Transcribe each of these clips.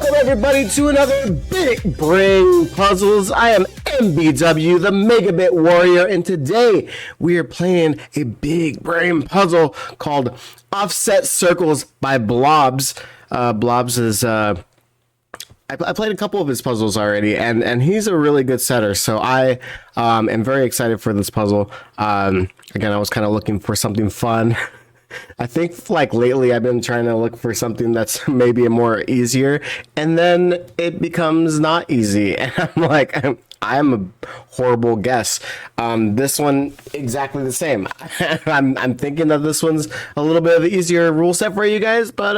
Welcome everybody to another Big Brain Puzzles. I am MBW, the Megabit Warrior, and today we are playing a big brain puzzle called Offset Circles by Blobz. Blobz is I played a couple of his puzzles already, and he's a really good setter, so I am very excited for this puzzle. Again, I was kind of looking for something fun. I think like lately I've been trying to look for something that's maybe more easier, and then it becomes not easy, and I'm like, I'm a horrible guess. This one exactly the same. I'm thinking that this one's a little bit of an easier rule set for you guys, but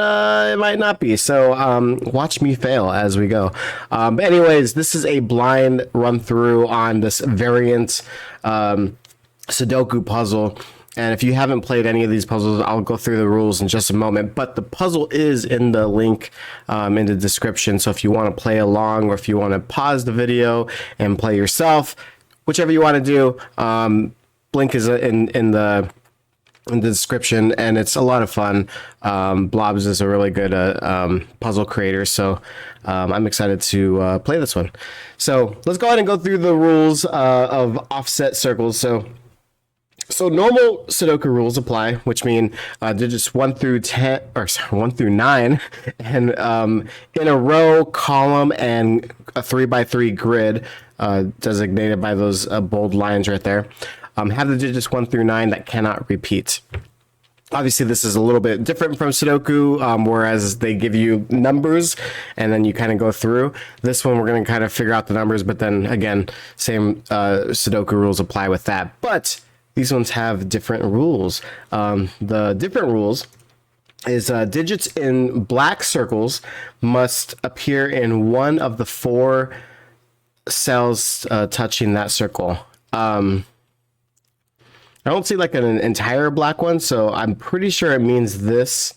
it might not be. So watch me fail as we go. But anyways, this is a blind run through on this variant Sudoku puzzle. And if you haven't played any of these puzzles, I'll go through the rules in just a moment. But the puzzle is in the link in the description. So if you want to play along, or if you want to pause the video and play yourself, whichever you want to do, link is in the description, and it's a lot of fun. Blobz is a really good puzzle creator, so I'm excited to play this one. So let's go ahead and go through the rules of offset circles. So normal Sudoku rules apply, which mean digits 1 through 10, or sorry, 1 through 9, and in a row, column, and a 3x3 grid, designated by those bold lines right there, have the digits 1 through 9 that cannot repeat. Obviously, this is a little bit different from Sudoku, whereas they give you numbers and then you kind of go through. This one, we're going to kind of figure out the numbers, but then again, same Sudoku rules apply with that. But these ones have different rules. The different rules is digits in black circles must appear in one of the 4 cells touching that circle. I don't see like an entire black one, so I'm pretty sure it means this.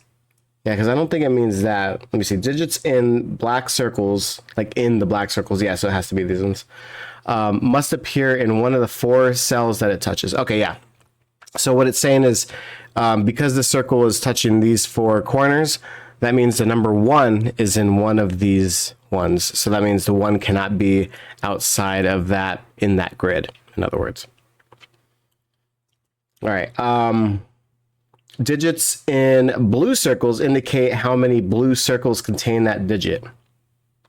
Yeah, because I don't think it means that. Let me see. Digits in black circles, like in the black circles. Yeah, so it has to be these ones. Must appear in one of the 4 cells that it touches. Okay, yeah. So what it's saying is, because the circle is touching these 4 corners, that means the number 1 is in one of these ones. So that means the 1 cannot be outside of that, in that grid, in other words. All right. Digits in blue circles indicate how many blue circles contain that digit.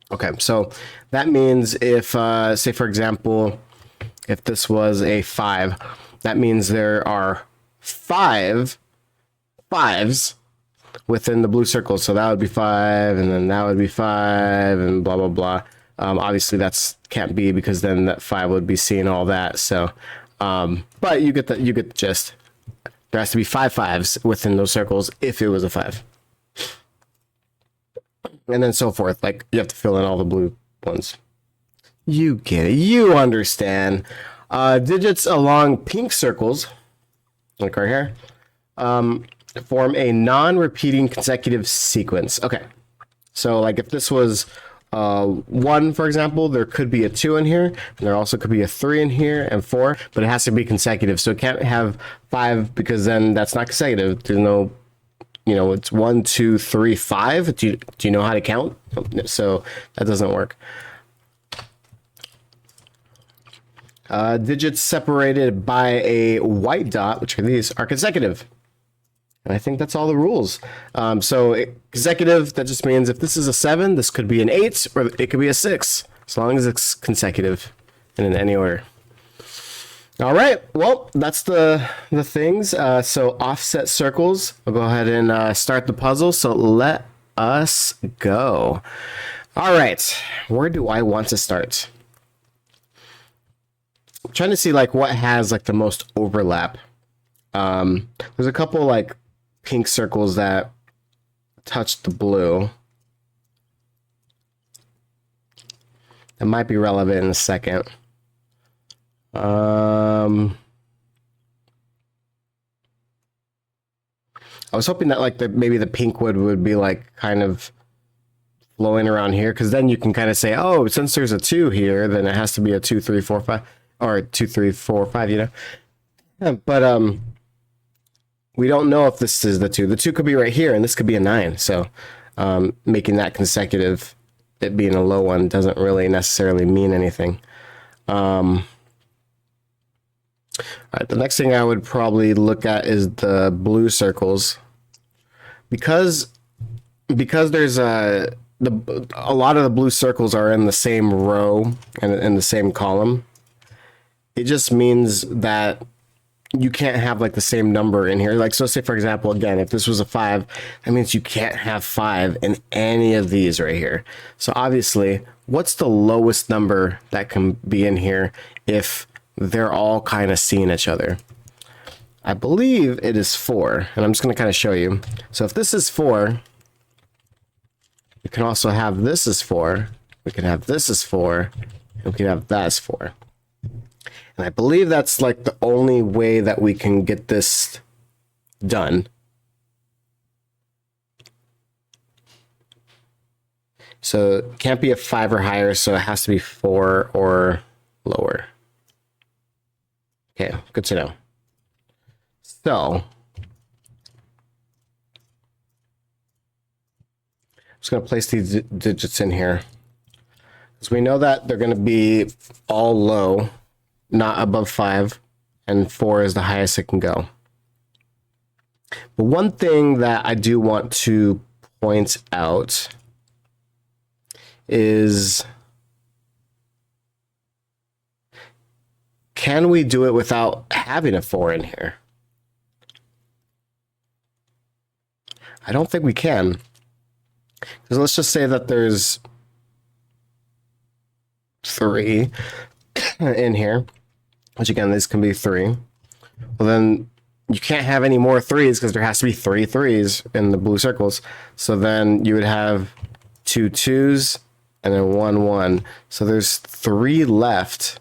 Okay, so that means if, say for example, if this was a 5, that means there are 5 5s within the blue circle. So that would be 5, and then that would be 5, and blah, blah, blah. Obviously that's can't be, because then that 5 would be seeing all that. So, but you get the gist. There has to be 5 5s within those circles if it was a 5. And then so forth. Like, you have to fill in all the blue ones. You get it. You understand. Digits along pink circles, like right here, form a non-repeating consecutive sequence. Okay. So, like, if this was 1, for example, there could be a 2 in here, and there also could be a 3 in here, and 4, but it has to be consecutive. So it can't have 5, because then that's not consecutive. There's no, you know, it's 1, 2, 3, 5. Do you know how to count? So that doesn't work. Digits separated by a white dot, which are these, are consecutive. And I think that's all the rules. Consecutive, that just means if this is a 7, this could be an 8, or it could be a 6, as long as it's consecutive and in any order. All right, well, that's the things. So offset circles. I'll go ahead and start the puzzle. So let us go. All right, where do I want to start? I'm trying to see like what has like the most overlap. There's a couple like pink circles that touch the blue. That might be relevant in a second. I was hoping that like maybe the pink would be like kind of flowing around here, because then you can kind of say, oh, since there's a 2 here, then it has to be a 2, 3, 4, 5, or 2, 3, 4, 5, you know. Yeah, but we don't know if this is the 2. The 2 could be right here, and this could be a 9. So making that consecutive it being a low one doesn't really necessarily mean anything. All right, the next thing I would probably look at is the blue circles, because there's a lot of the blue circles are in the same row and in the same column. It just means that you can't have like the same number in here. Like, so say for example, again, if this was a 5, that means you can't have 5 in any of these right here. So obviously, what's the lowest number that can be in here if they're all kind of seeing each other? I believe it is 4, and I'm just going to kind of show you. So if this is 4, we can also have this as 4, we can have this as 4, and we can have that as 4. And I believe that's like the only way that we can get this done. So it can't be a 5 or higher, so it has to be 4 or lower. Okay, good to know. So I'm just going to place these digits in here, because we know that they're going to be all low, not above 5, and 4 is the highest it can go. But one thing that I do want to point out is, can we do it without having a 4 in here? I don't think we can. Because let's just say that there's 3 in here, which again, this can be 3. Well, then you can't have any more 3s, because there has to be 3 3s in the blue circles. So then you would have 2 2s and then 1 1. So there's 3 left.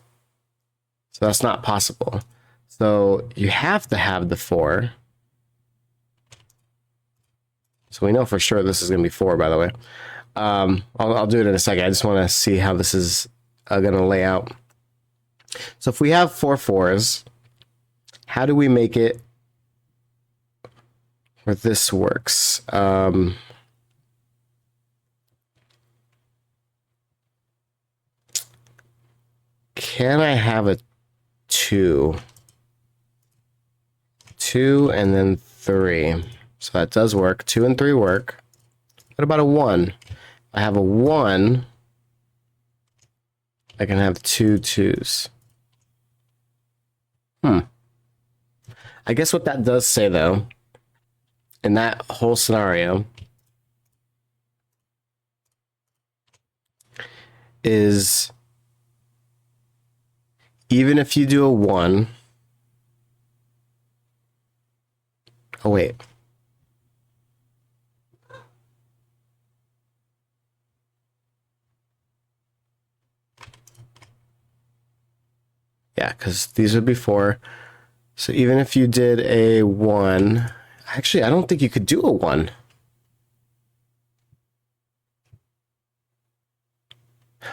So that's not possible. So you have to have the 4. So we know for sure this is going to be 4, by the way. I'll do it in a second. I just want to see how this is going to lay out. So if we have 4 4s, how do we make it where this works? Can I have a 2? 2 and then 3. So that does work. 2 and 3 work. What about a 1? I have a 1. I can have 2 2s. I guess what that does say, though, in that whole scenario, is even if you do a 1... Oh, wait. Yeah, because these would be 4. So even if you did a 1... Actually, I don't think you could do a 1.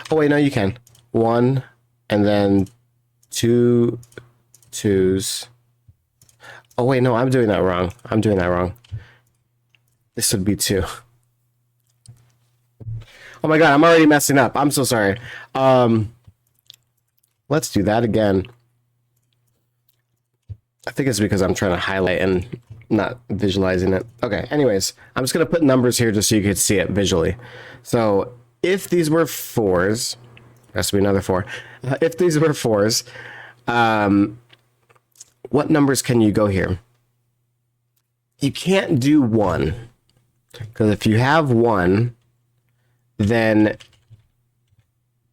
Oh, wait, no, you can. 1, and then 2 2s. Oh, wait, no, I'm doing that wrong. I'm doing that wrong. This would be 2. Oh my god, I'm already messing up. I'm so sorry. Let's do that again. I think it's because I'm trying to highlight and not visualizing it. Okay, anyways, I'm just going to put numbers here just so you can see it visually. So if these were 4s, there has to be another 4. If these were 4s, what numbers can you go here? You can't do 1. Because if you have 1, then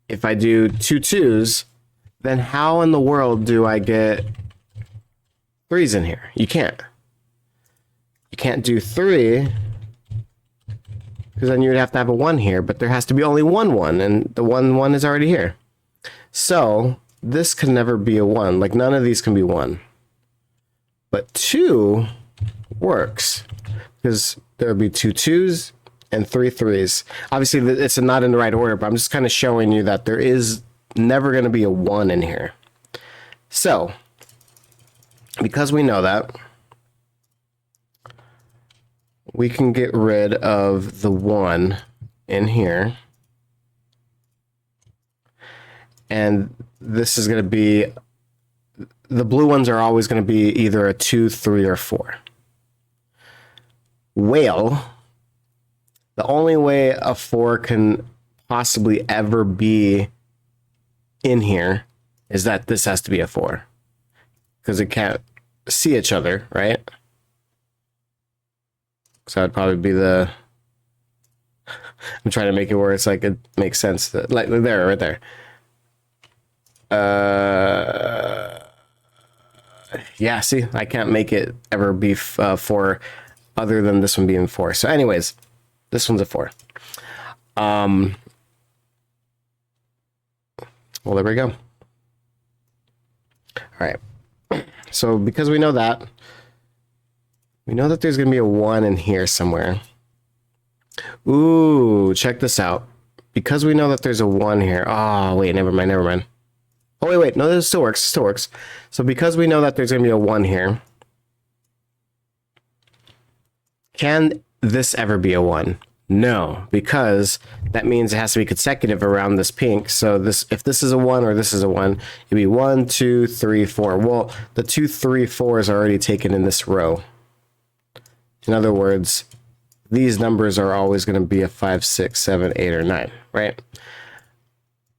if I do 2 2s, then how in the world do I get 3s in here? You can't. You can't do 3, because then you would have to have a 1 here, but there has to be only 1 1, and the 1 1 is already here. So this can never be a 1. Like, none of these can be 1. But 2 works, because there would be 2 2s and 3 3s. Obviously, it's not in the right order, but I'm just kind of showing you that there is never going to be a 1 in here. So, because we know that, we can get rid of the 1 in here. And this is going to be, the blue ones are always going to be either a 2, 3, or 4. Whale, the only way a 4 can possibly ever be in here is that this has to be a 4. Because it can't see each other, right? So that'd probably be the... I'm trying to make it where it's like it makes sense. That, like there, right there. Yeah, see, I can't make it ever be 4 other than this one being 4. So anyways, this one's a 4. Well, there we go. All right. So because we know that there's going to be a 1 in here somewhere. Ooh, check this out. Because we know that there's a 1 here. Oh, wait, never mind. Oh, wait. No, this still works. So because we know that there's going to be a 1 here, can this ever be a 1? No, because that means it has to be consecutive around this pink. So this, if this is a 1 or this is a 1, it'd be 1, 2, 3, 4. Well, the 2, 3, 4 is already taken in this row. In other words, these numbers are always going to be a 5, 6, 7, 8, or 9, right?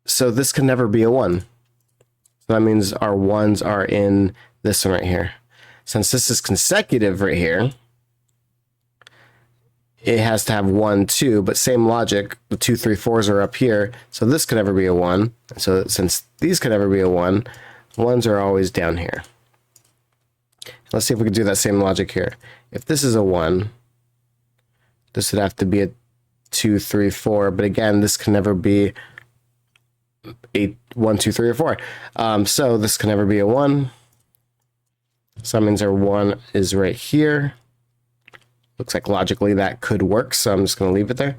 So this can never be a 1. So that means our 1s are in this one right here. Since this is consecutive right here, it has to have 1, 2, but same logic, the 2, 3, 4s are up here, so this could never be a 1. So since these could never be a 1, 1s are always down here. Let's see if we can do that same logic here. If this is a 1, this would have to be a 2, 3, 4, but again, this can never be a 1, 2, 3, or 4. So this can never be a 1. So that means our 1 is right here. Looks like logically that could work, so I'm just going to leave it there.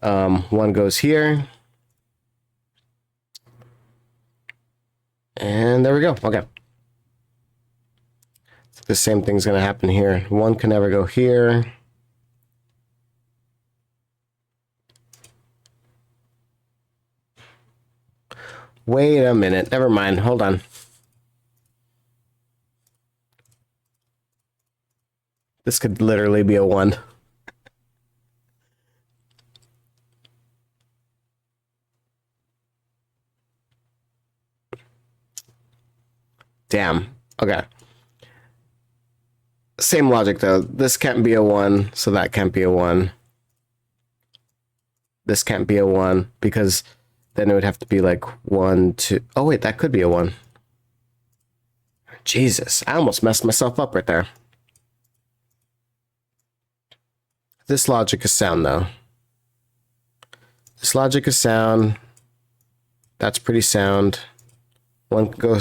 1 goes here. And there we go. Okay. The same thing's going to happen here. 1 can never go here. Wait a minute. Never mind. Hold on. This could literally be a 1. Damn. Okay. Same logic though. This can't be a 1, so that can't be a 1. This can't be a 1 because then it would have to be like 1, 2. Oh wait, that could be a 1. Jesus, I almost messed myself up right there. This logic is sound though. This logic is sound. That's pretty sound. 1 can go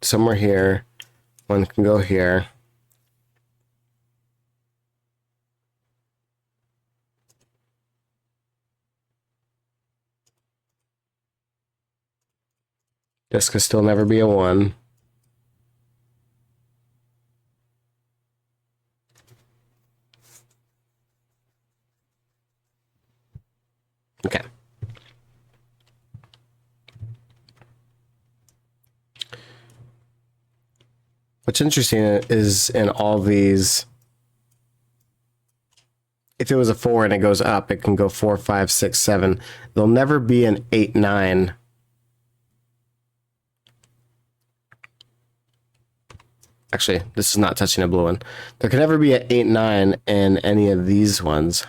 somewhere here. 1 can go here. This could still never be a 1. Okay. What's interesting is in all these, if it was a 4 and it goes up, it can go 4, 5, 6, 7. There'll never be an 8, 9. Actually, this is not touching a blue one. There can never be an 8, 9 in any of these ones.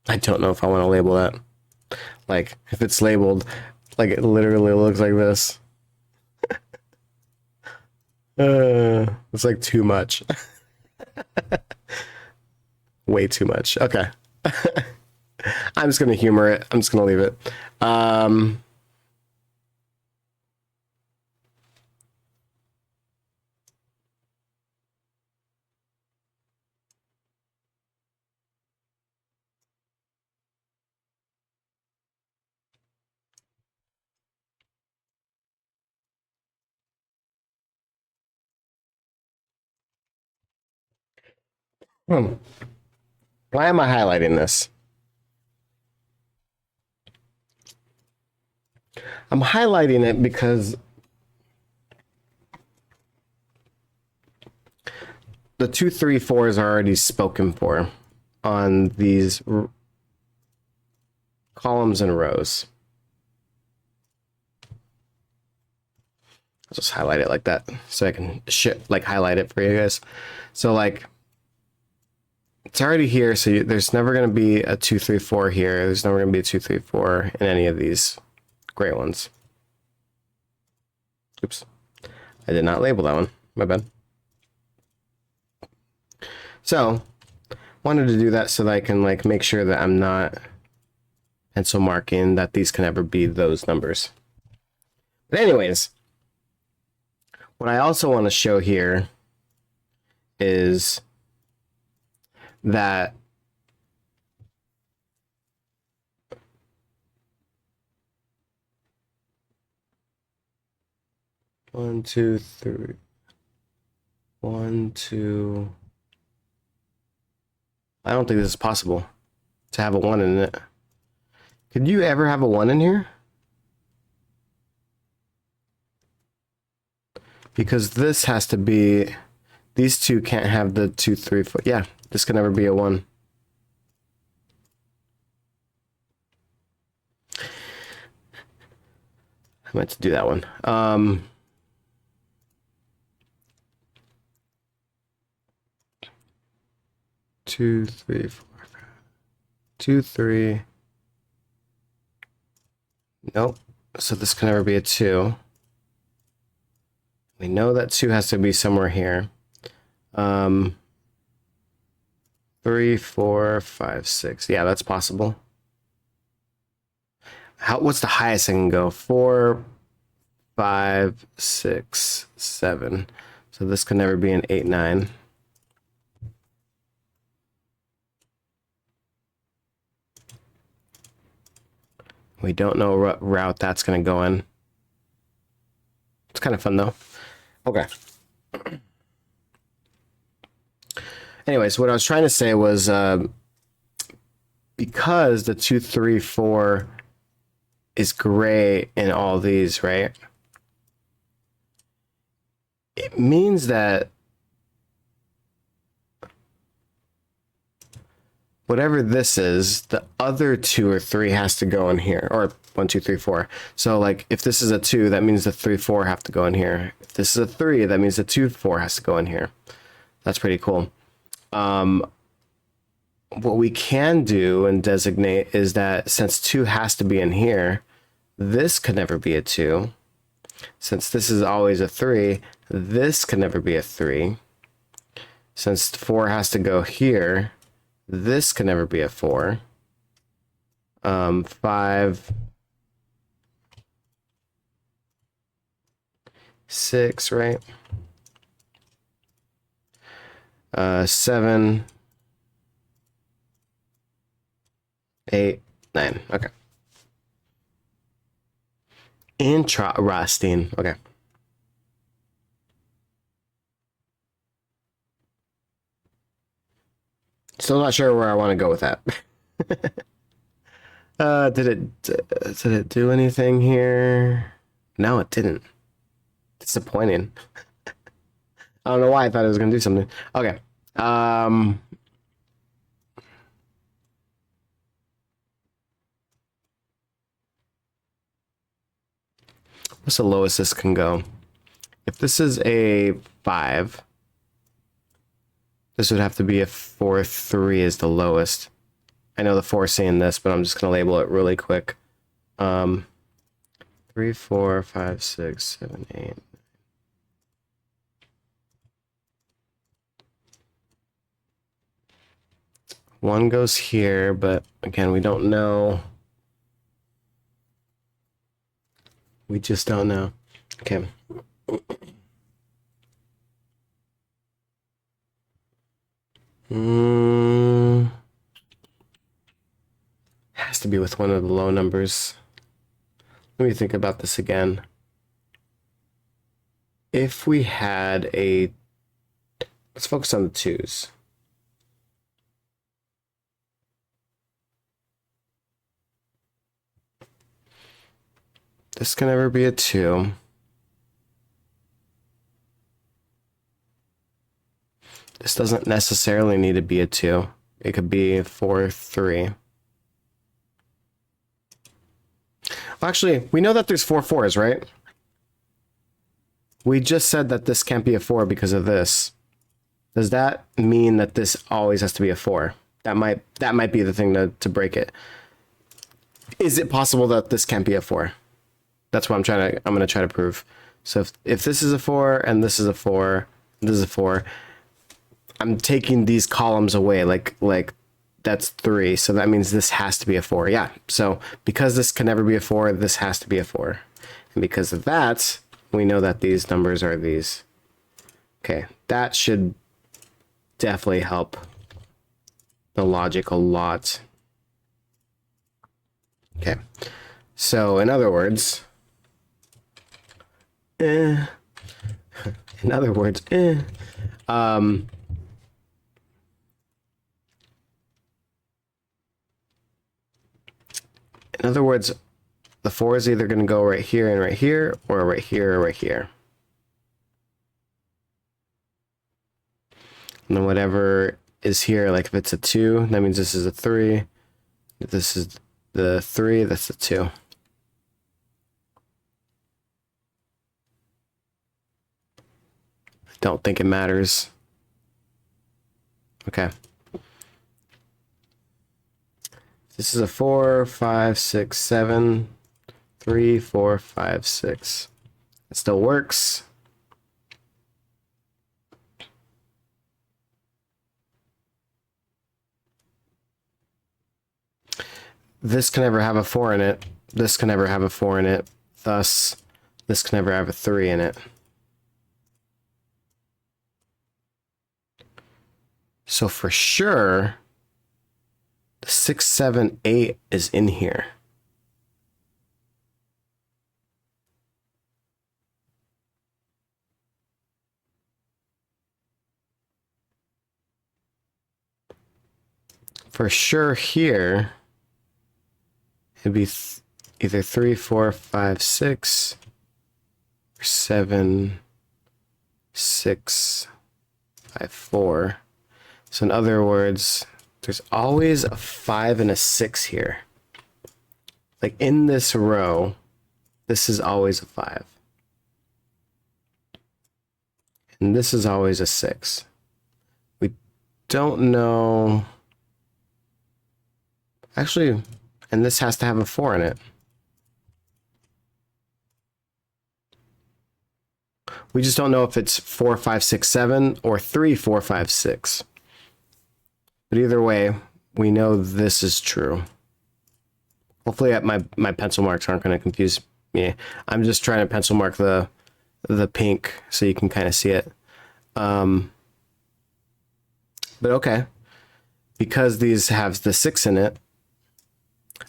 I don't know if I want to label that. Like, if it's labeled, like it literally looks like this. It's like too much. Way too much. Okay. I'm just going to humor it. I'm just going to leave it. Why am I highlighting this? I'm highlighting it because the 2, 3, 4 is already spoken for on these columns and rows. I'll just highlight it like that so I can highlight it for you guys. So like it's already here, so there's never going to be a 2, 3, 4 here. There's never going to be a 2, 3, 4 in any of these gray ones. Oops, I did not label that one. My bad. So wanted to do that so that I can like make sure that I'm not pencil marking that these can ever be those numbers. But anyways, what I also want to show here is that one, two, three, 1, 2. I don't think this is possible to have a 1 in it. Could you ever have a 1 in here? Because this has to be, these two can't have the 2, 3, 4. Yeah, this can never be a 1. I meant to do that one. 2, 3, 4, 5. 2, 3. Nope. So this can never be a 2. We know that 2 has to be somewhere here. 3, 4, 5, 6. Yeah, that's possible. What's the highest I can go? 4, 5, 6, 7. So this can never be an 8, 9. We don't know what route that's going to go in. It's kind of fun though. Okay. Anyways, what I was trying to say was because the 2, 3, 4 is gray in all these, right? It means that whatever this is, the other 2 or 3 has to go in here, or 1, 2, 3, 4. So like if this is a 2, that means the 3, 4 have to go in here. If this is a 3, that means the 2, 4 has to go in here. That's pretty cool. What we can do and designate is that since 2 has to be in here, this could never be a 2. Since this is always a 3, this can never be a 3. Since 4 has to go here, this can never be a 4. 5, 6, right? 7, 8, 9. Okay. Interesting. Okay. Still not sure where I want to go with that. Did it do anything here? No, it didn't. Disappointing. I don't know why I thought it was gonna do something. Okay. What's the lowest this can go? If this is a 5, this would have to be a 4, 3 is the lowest. I know the 4 is saying this, but I'm just gonna label it really quick. 3, 4, 5, 6, 7, 8. One goes here, but again, we don't know. We just don't know. Okay. Has to be with one of the low numbers. Let me think about this again. If we had a... Let's focus on the 2s. This can never be a 2. This doesn't necessarily need to be a 2. It could be 4, 3. Well, actually, we know that there's 4 4s, right? We just said that this can't be a 4 because of this. Does that mean that this always has to be a 4? That might be the thing to break it. Is it possible that this can't be a 4? That's what I'm gonna try to prove. So if this is a 4 and this is a 4, this is a 4, I'm taking these columns away, like that's 3, so that means this has to be a 4. Yeah, so because this can never be a 4, this has to be a 4. And because of that, we know that these numbers are these. Okay, that should definitely help the logic a lot. Okay, so in other words, in other words, the 4 is either going to go right here and right here, or right here or right here. And then whatever is here, like if it's a 2, that means this is a 3. If this is the 3, that's a 2. I don't think it matters. Okay. This is a 4, 5, 6, 7, 3, 4, 5, 6. It still works. This can never have a 4 in it. This can never have a 4 in it. Thus, this can never have a 3 in it. So for sure, the 6, 7, 8 is in here. For sure here, it'd be either 3, 4, 5, 6, or 7, 6, 5, 4. So in other words, there's always a 5 and a 6 here. Like in this row, this is always a 5. And this is always a 6. We don't know. Actually, and this has to have a 4 in it. We just don't know if it's 4, 5, 6, 7 or 3, 4, 5, 6. But either way, we know this is true. Hopefully my pencil marks aren't going to confuse me. I'm just trying to pencil mark the pink so you can kind of see it. But okay. Because these have the 6 in it,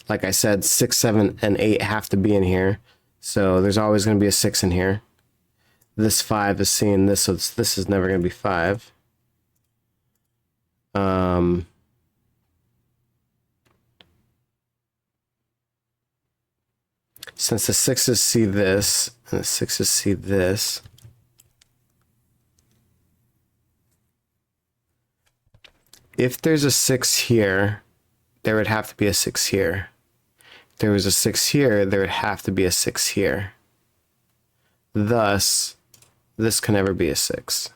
like I said, 6, 7, and 8 have to be in here. So there's always going to be a 6 in here. This 5 is seeing this, so this is never going to be 5. Since the 6's see this, and the 6's see this, if there's a 6 here, there would have to be a 6 here. If there was a 6 here, there would have to be a 6 here. Thus, this can never be a 6.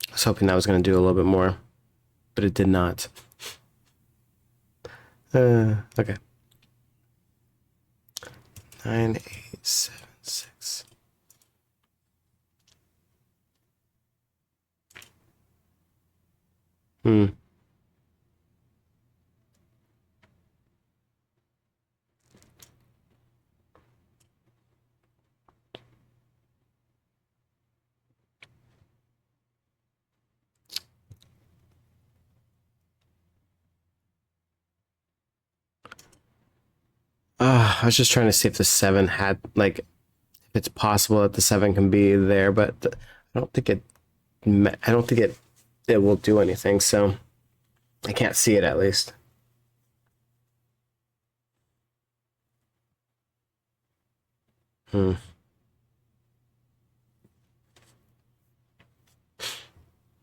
I was hoping that was going to do a little bit more, but it did not. Okay. 9, 8, 7, 6. I was just trying to see if the 7 had, like, if it's possible that the 7 can be there, but I don't think it will do anything. So I can't see it at least.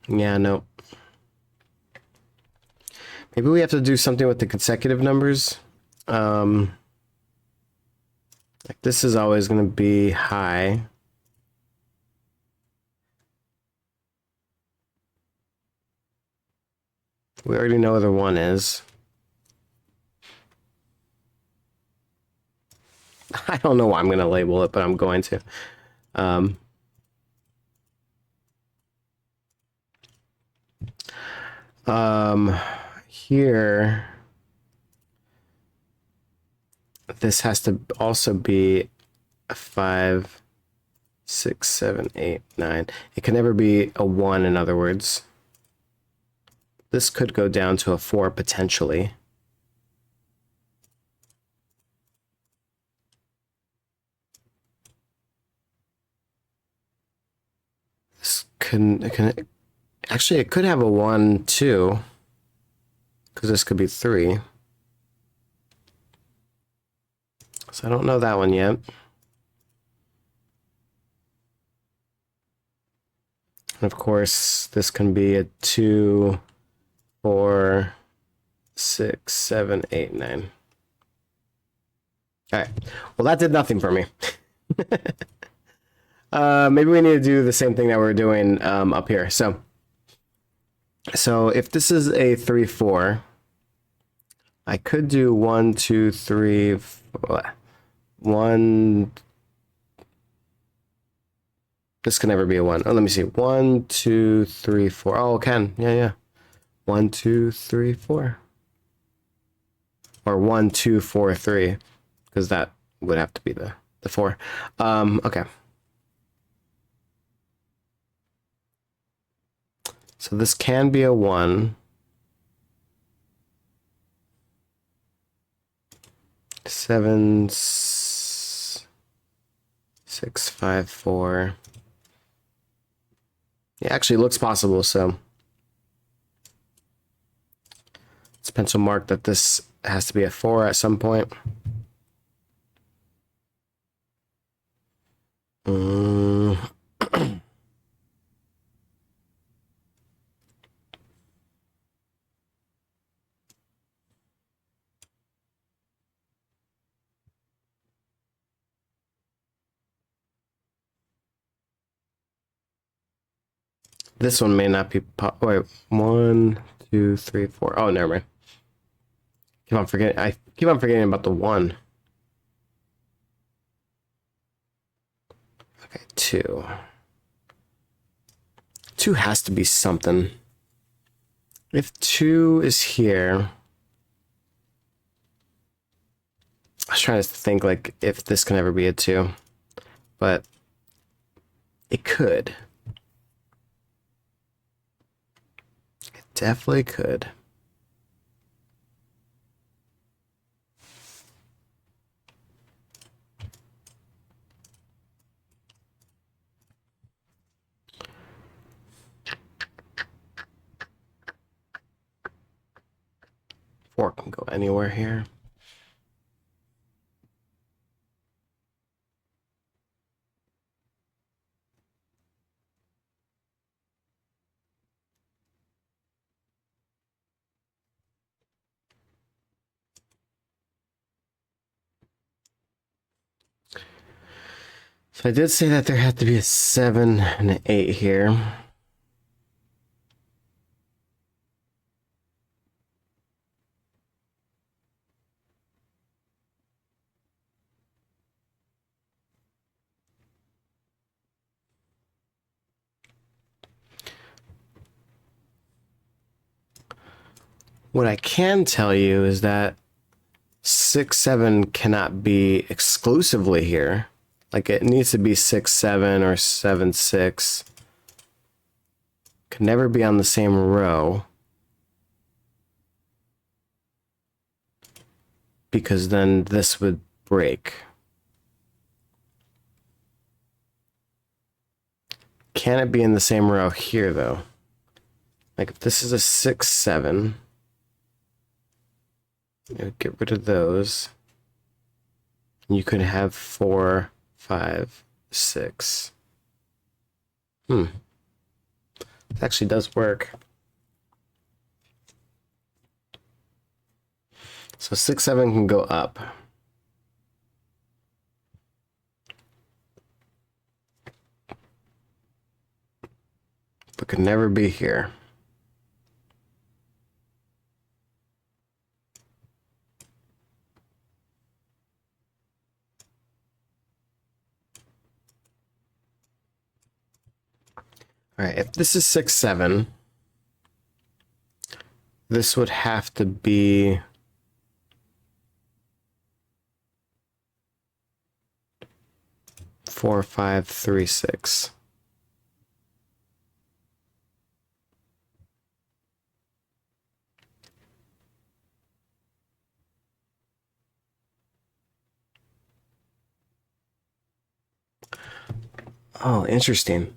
Yeah, no. Maybe we have to do something with the consecutive numbers. Like this is always going to be high. We already know what the 1 is. I don't know why I'm going to label it, but I'm going to. Here, this has to also be a 5, 6, 7, 8, 9. It can never be a 1, in other words. This could go down to a 4 potentially. This can actually, it could have a 1 too, because this could be 3. So I don't know that one yet. And of course, this can be a 2, 4, 6, 7, 8, 9. All right. Well, that did nothing for me. Maybe we need to do the same thing that we're doing up here. So if this is a 3, 4, I could do 1, 2, 3, 4, 1. This can never be a 1. Oh, let me see. 1, 2, 3, 4. Oh, it can. Yeah. 1, 2, 3, 4. Or 1, 2, 4, 3. Because that would have to be the 4. Okay. So this can be a 1. 7, 6, 5, 4. It actually looks possible, so let's pencil mark that this has to be a 4 at some point. This one may not be wait, 1, 2, 3, 4. Oh, never mind. I keep on forgetting about the 1. Okay, 2. 2 has to be something. If 2 is here, I was trying to think like if this can ever be a 2, but it could. It definitely could. Four can go anywhere here. So I did say that there had to be a 7 and an 8 here. What I can tell you is that 6, 7 cannot be exclusively here. Like it needs to be 6, 7 or 7, 6. Can never be on the same row. Because then this would break. Can it be in the same row here though? Like if this is a 6, 7. Get rid of those. You could have 4, 5, 6. It actually does work. So 6, 7 can go up. But could never be here. All right, if this is 6, 7, this would have to be 4, 5, 3, 6. Oh, interesting.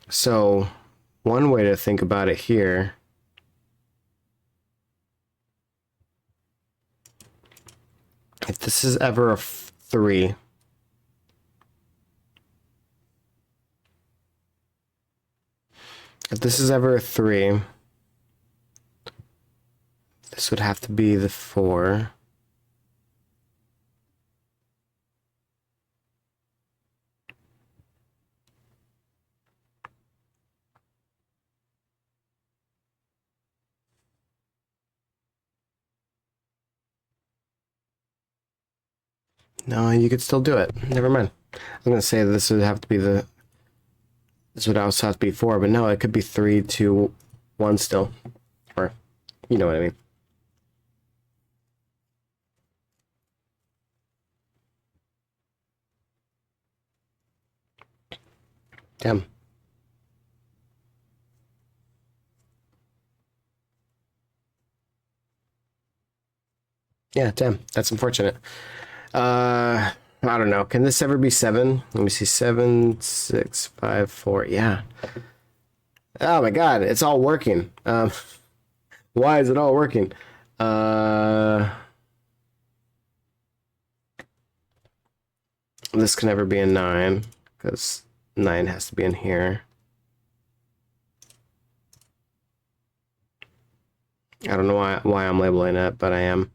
So, one way to think about it here, if this is ever a 3, if this is ever a 3, this would have to be the 4. No, you could still do it. Never mind. I was gonna say this would have to be the. This would also have to be 4, but no, it could be 3, 2, 1 still. Or, you know what I mean. Damn. Yeah, damn. That's unfortunate. I don't know. Can this ever be 7? Let me see. 7, 6, 5, 4. Yeah. Oh my god, it's all working. Why is it all working? This can never be a 9, because 9 has to be in here. I don't know why I'm labeling it, but I am.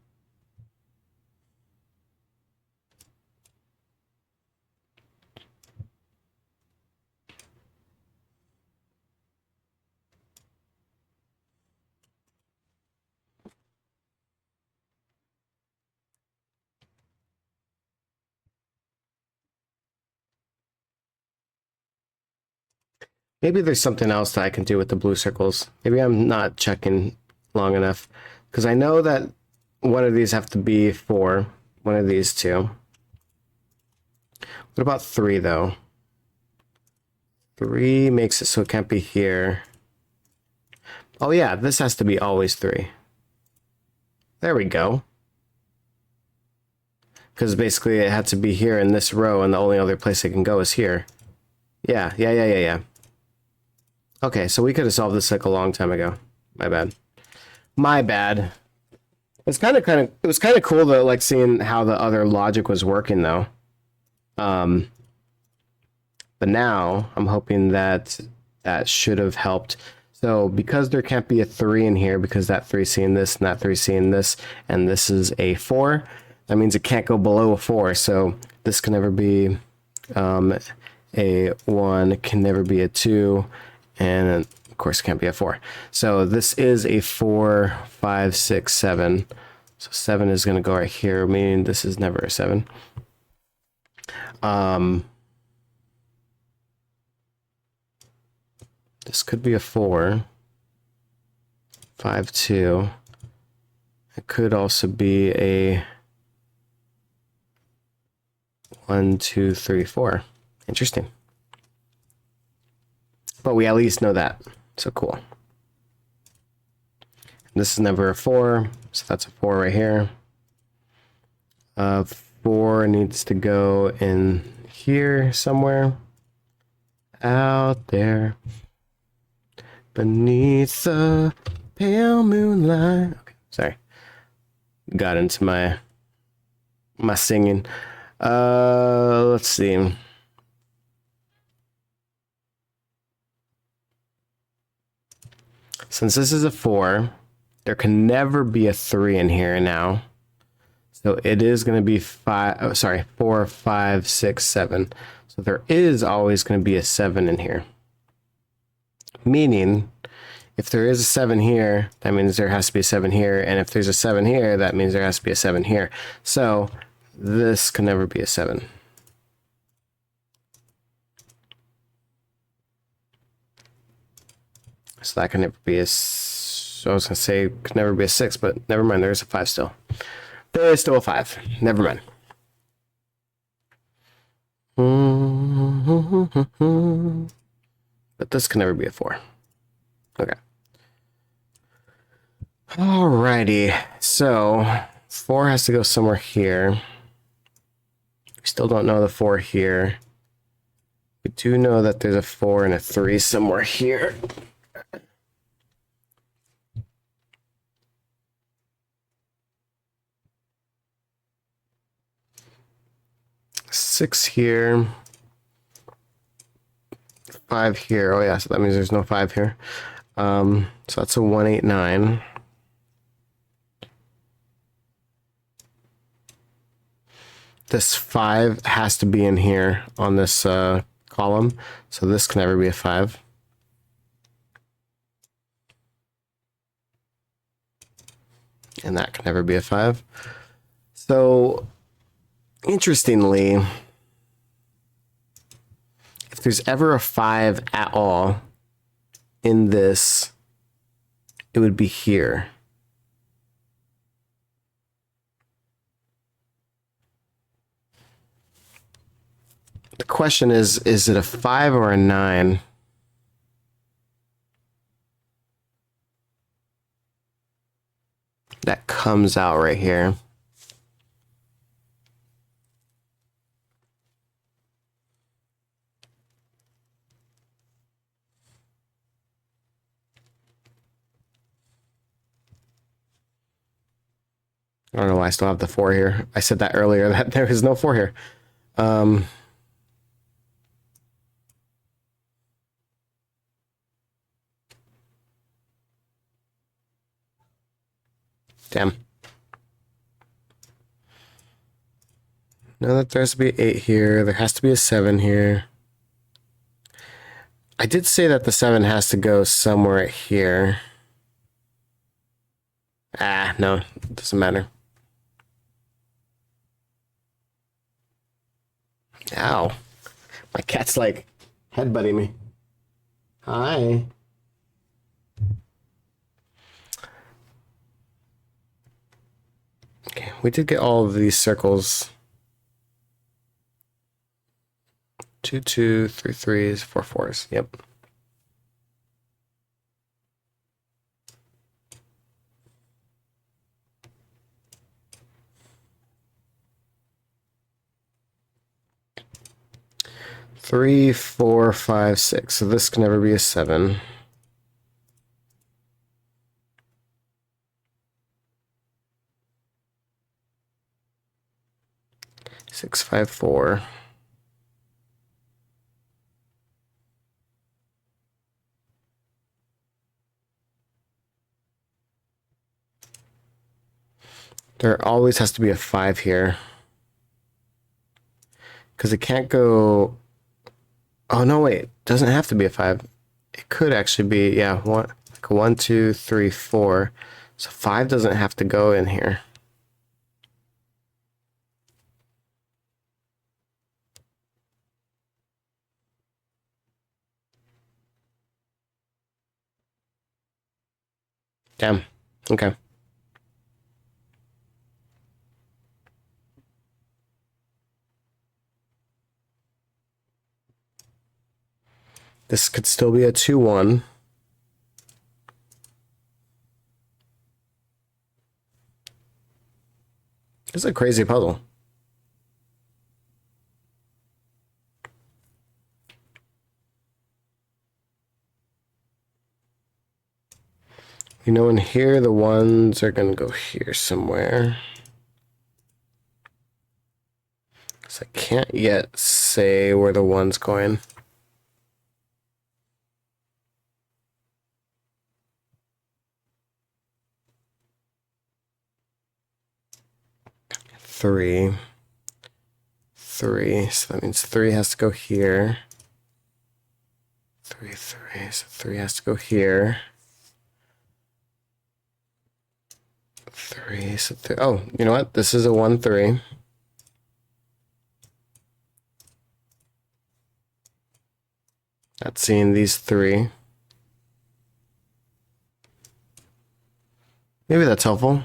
Maybe there's something else that I can do with the blue circles. Maybe I'm not checking long enough. Because I know that one of these have to be 4. One of these two. What about 3, though? 3 makes it so it can't be here. Oh yeah, this has to be always 3. There we go. Because basically it had to be here in this row, and the only other place it can go is here. Yeah. Okay, so we could have solved this like a long time ago. My bad. It's it was kind of cool though, like seeing how the other logic was working though. But now I'm hoping that that should have helped. So because there can't be a 3 in here, because that 3 seeing this and that 3 seeing this, and this is a 4, that means it can't go below a 4. So this can never be a 1, can never be a 2, and of course it can't be a 4. So this is a 4, 5, 6, 7. So 7 is going to go right here, meaning this is never a 7. This could be a 4, 5, 2. It could also be a 1, 2, 3, 4. Interesting. But we at least know that. So cool. This is never a 4, so that's a 4 right here. 4 needs to go in here somewhere. Out there. Beneath the pale moonlight. Okay, sorry. Got into my singing. Let's see. Since this is a 4, there can never be a 3 in here now. So it is going to be 4, 5, 6, 7. So there is always going to be a 7 in here. Meaning, if there is a 7 here, that means there has to be a 7 here. And if there's a 7 here, that means there has to be a 7 here. So this can never be a 7. So that can never be a... I was going to say could never be a 6, but never mind. There's a 5 still. There is still a 5. Never mind. But this can never be a 4. Okay. Alrighty. So 4 has to go somewhere here. We still don't know the 4 here. We do know that there's a 4 and a 3 somewhere here. Six here, 5 here. Oh yeah, so that means there's no 5 here. So that's a 1, 8, 9. This 5 has to be in here on this column, so this can never be a 5. And that can never be a 5. So interestingly, if there's ever a 5 at all in this, it would be here. The question is it a 5 or a 9? That comes out right here. I don't know why I still have the 4 here. I said that earlier, that there is no 4 here. Damn. Know that there has to be 8 here. There has to be a 7 here. I did say that the 7 has to go somewhere here. Ah, no, it doesn't matter. Ow. My cat's like headbutting me. Hi. Okay, we did get all of these circles. 2, 2, 3, 3s, 4, 4s. Yep. Three, 4, 5, 6. So this can never be a 7. Six, 5, 4. There always has to be a 5 here. Because it can't go... Oh, no, wait. It doesn't have to be a 5. It could actually be, yeah, like a 1, 2, 3, 4. So 5 doesn't have to go in here. Damn. Okay. This could still be a 2, 1. This is a crazy puzzle. You know, in here, the ones are going to go here somewhere. So I can't yet say where the one's going. Three. So that means 3 has to go here. 3. So 3 has to go here. 3. So oh, you know what? This is a 1, 3. That's seeing these 3. Maybe that's helpful.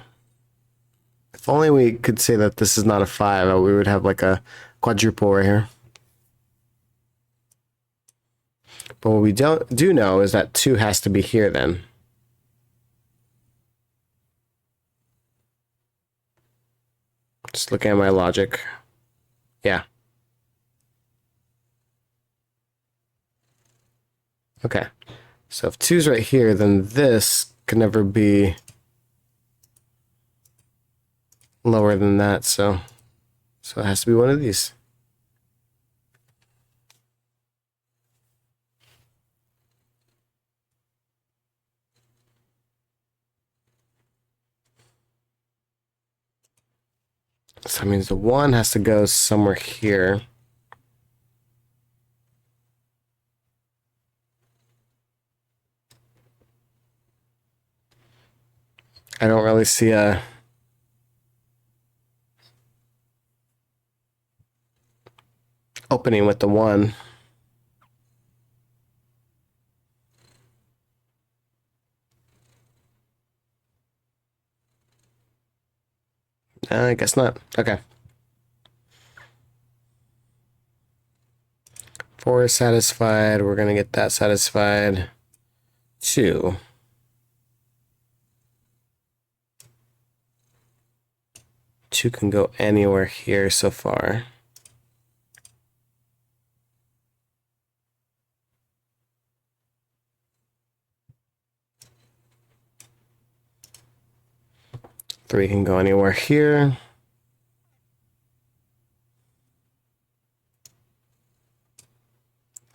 If only we could say that this is not a 5, we would have like a quadruple right here. But what we do know is that 2 has to be here then. Just looking at my logic. Yeah. Okay. So if 2's right here, then this can never be lower than that, so it has to be one of these. So that means the 1 has to go somewhere here. I don't really see a opening with the 1. I guess not. Okay. 4 is satisfied. We're going to get that satisfied. 2. Two can go anywhere here so far. Three can go anywhere here.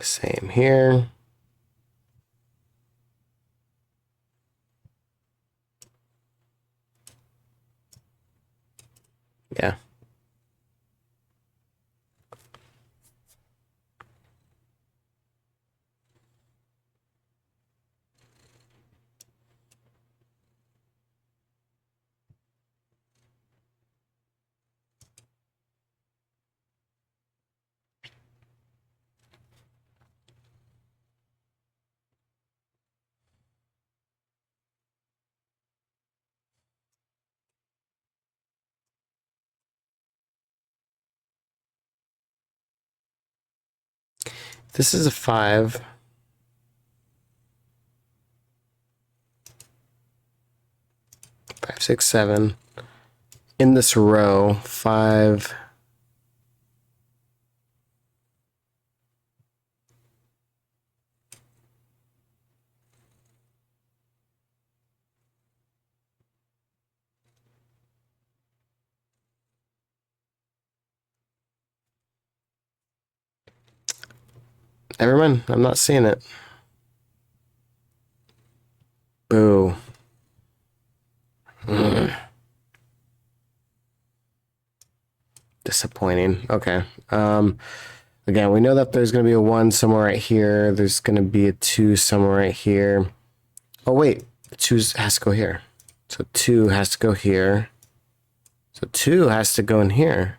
Same here. Yeah. This is a 5. 5, 6, 7. In this row, 5. Never mind, I'm not seeing it. Boo. Disappointing. Okay. Again, we know that there's going to be a 1 somewhere right here. There's going to be a 2 somewhere right here. Oh, wait. 2 has to go here. So 2 has to go here. So 2 has to go in here.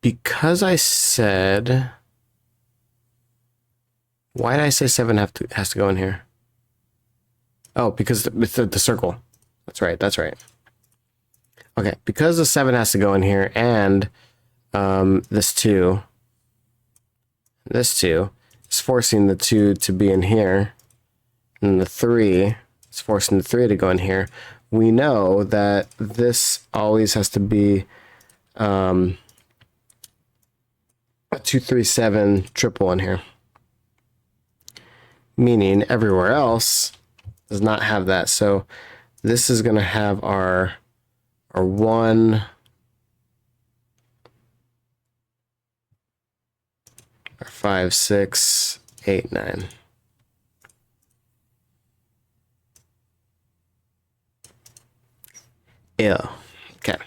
Because I said... Why did I say 7 has to go in here? Oh, because it's the circle. That's right, that's right. Okay, because the 7 has to go in here, and this 2 is forcing the 2 to be in here, and the 3 is forcing the 3 to go in here. We know that this always has to be a 2, 3, 7 triple in here. meaning everywhere else does not have that. So this is going to have our 1, our 5, 6, 8, 9. Ew. Okay.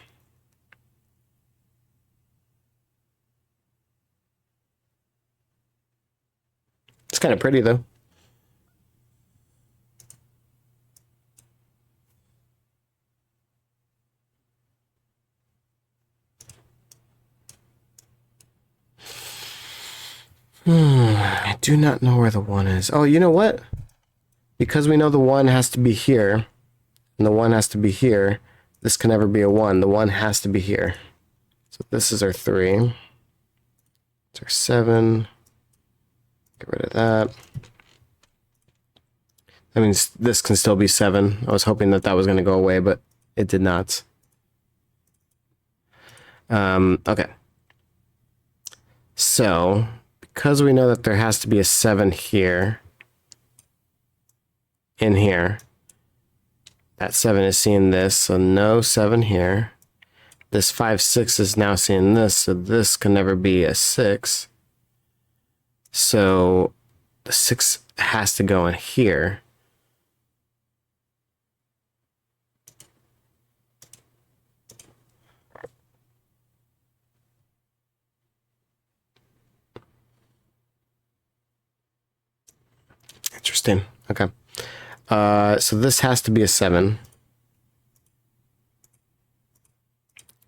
It's kind of pretty though. I do not know where the 1 is. Oh, you know what? Because we know the 1 has to be here, and the 1 has to be here, this can never be a 1. The 1 has to be here. So this is our 3. It's our 7. Get rid of that. That means this can still be 7. I was hoping that that was going to go away, but it did not. Okay. So, because we know that there has to be a 7 here, in here, that 7 is seeing this, so no 7 here. This 5, 6 is now seeing this, so this can never be a 6. So the 6 has to go in here. Interesting. Okay. So this has to be a 7.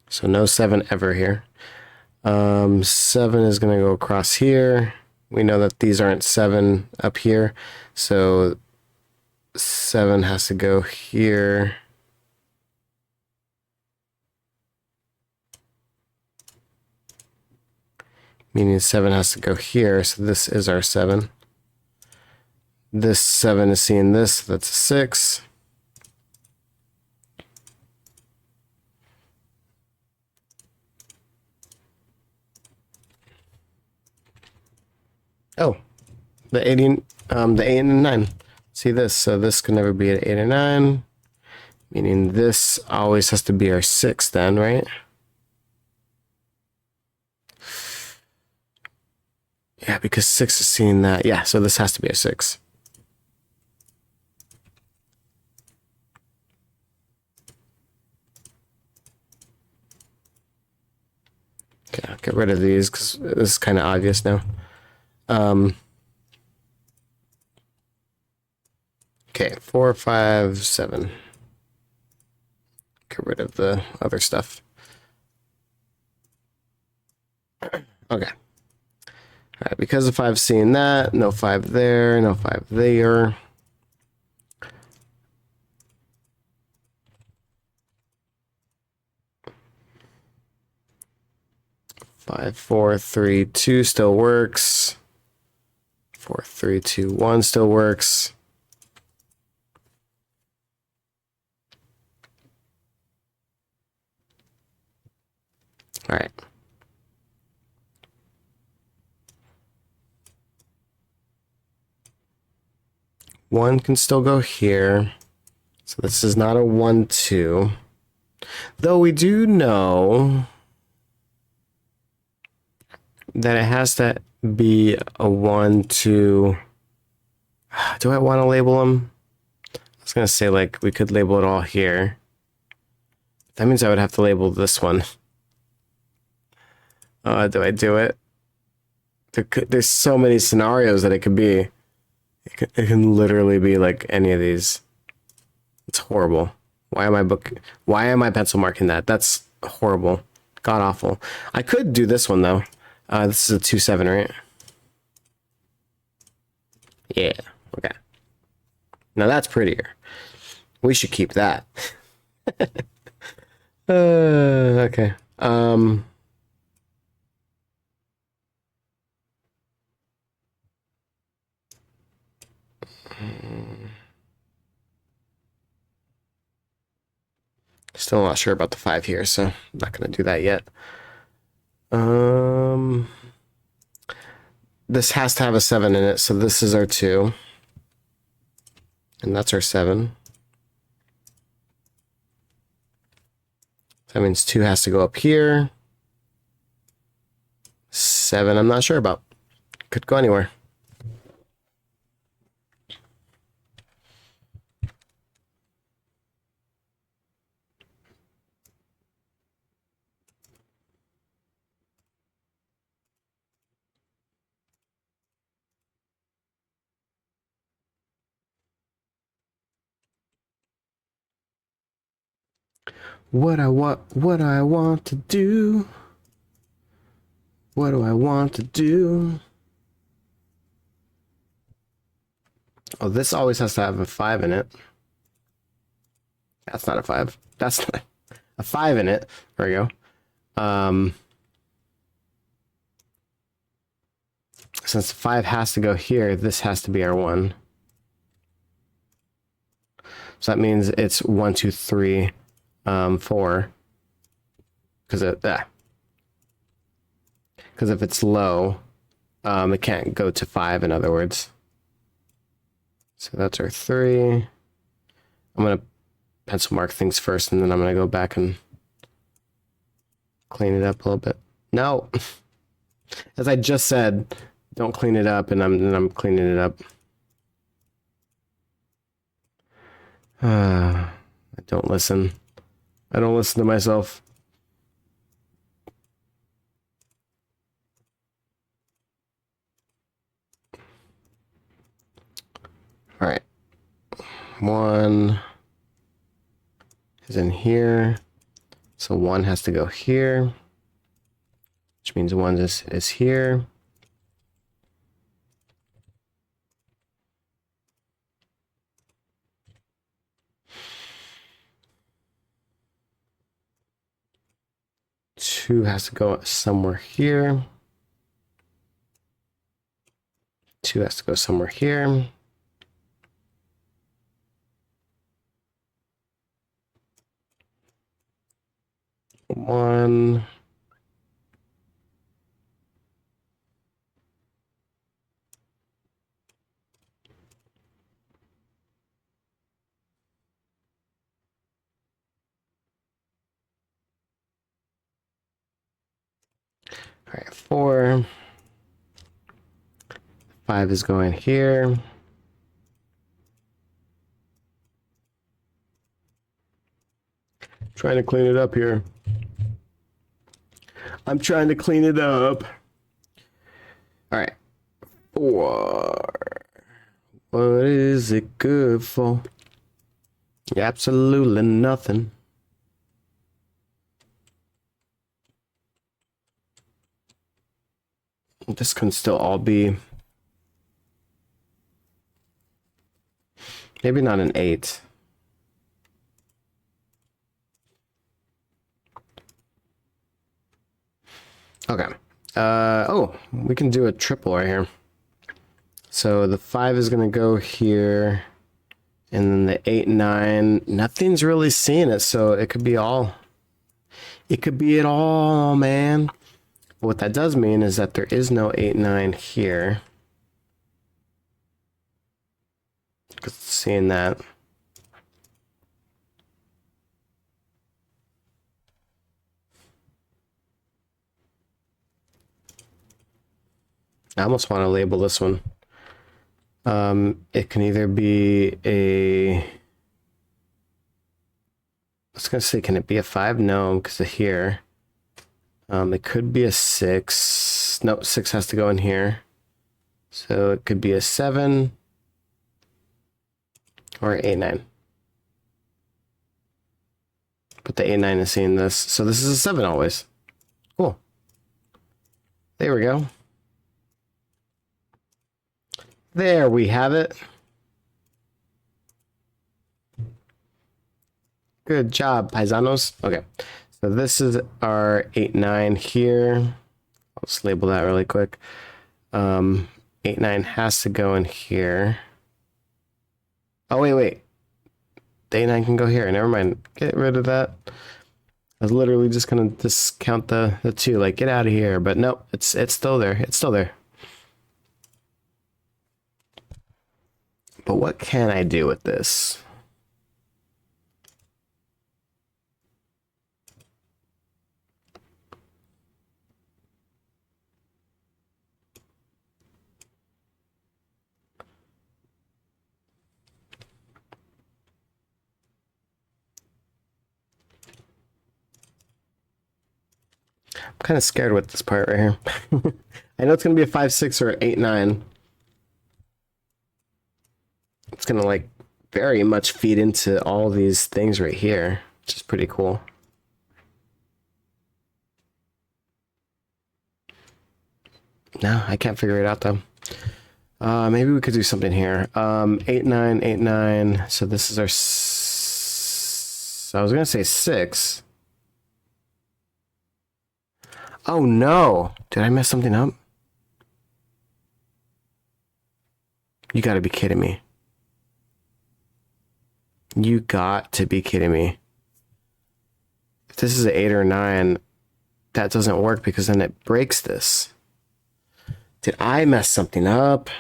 So no 7 ever here. 7 is going to go across here. We know that these aren't 7 up here. So 7 has to go here. Meaning 7 has to go here. So this is our 7. This 7 is seeing this, so that's a 6. Oh, the 8 and 9. See this, so this can never be an 8 or 9. Meaning this always has to be our 6 then, right? Yeah, because 6 is seeing that. Yeah, so this has to be a 6. Okay, I'll get rid of these because this is kind of obvious now. Okay, 4, 5, 7. Get rid of the other stuff. Okay. All right, because of 5 seeing that, no 5 there, no 5 there. Five, 4, 3, 2 still works. 4, 3, 2, 1 still works. All right. One can still go here. So this is not a 1, 2. Though we do know that it has to be a 1, 2. Do I want to label them? I was going to say, like, we could label it all here. That means I would have to label this one. Do I do it? There's so many scenarios that it could be. It can literally be like any of these. It's horrible. Why am I pencil marking that? That's horrible. God awful. I could do this one though. This is a 2, 7, right? Yeah. Okay. Now that's prettier. We should keep that. Okay. Still not sure about the 5 here, so I'm not going to do that yet. This has to have a 7 in it, so this is our 2. And that's our 7. That means 2 has to go up here. 7, I'm not sure about. Could go anywhere. What I want to do. What do I want to do? Oh, this always has to have a 5 in it. That's not a 5. That's not a 5 in it. There we go. Since 5 has to go here, this has to be our 1. So that means it's 1, 2, 3, 4. Because if it's low, it can't go to 5, in other words. So that's our 3. I'm going to pencil mark things first, and then I'm going to go back and clean it up a little bit. No! As I just said, don't clean it up, and I'm cleaning it up. I don't listen. I don't listen to myself. All right. 1 is in here. So 1 has to go here, which means 1 is here. Two has to go somewhere here. 2 has to go somewhere here. One. All right, 4. 5 is going here. Trying to clean it up here. I'm trying to clean it up. All right. 4. What is it good for? Absolutely nothing. This can still all be maybe not an 8. Okay. Oh, we can do a triple right here. So the 5 is going to go here. And then the 8, 9, nothing's really seeing it. So it could be all. It could be it all, man. What that does mean is that there is no 8, 9 here. Because seeing that. I almost want to label this one. It can either be a... I was going to say, can it be a 5? No, because of here. It could be a 6. No, 6 has to go in here. So it could be a 7 or 8, 9. But the 8, 9 is seeing this. So this is a 7 always. Cool. There we go. There we have it. Good job, paisanos. Okay, so this is our 8, 9 here. I'll just label that really quick. 8, 9 has to go in here. Oh, wait. The 8, 9 can go here. Never mind. Get rid of that. I was literally just gonna discount the 2. Like, get out of here. But nope, it's still there. It's still there. But what can I do with this? I'm kind of scared with this part right here. I know it's going to be a 5-6 or an 8-9. It's going to like very much feed into all these things right here, which is pretty cool. No, I can't figure it out though. Maybe we could do something here. 8-9, 8-9. So this is our... I was going to say 6. Oh no! Did I mess something up? You gotta be kidding me. You got to be kidding me. If this is an 8 or 9, that doesn't work because then it breaks this. Did I mess something up?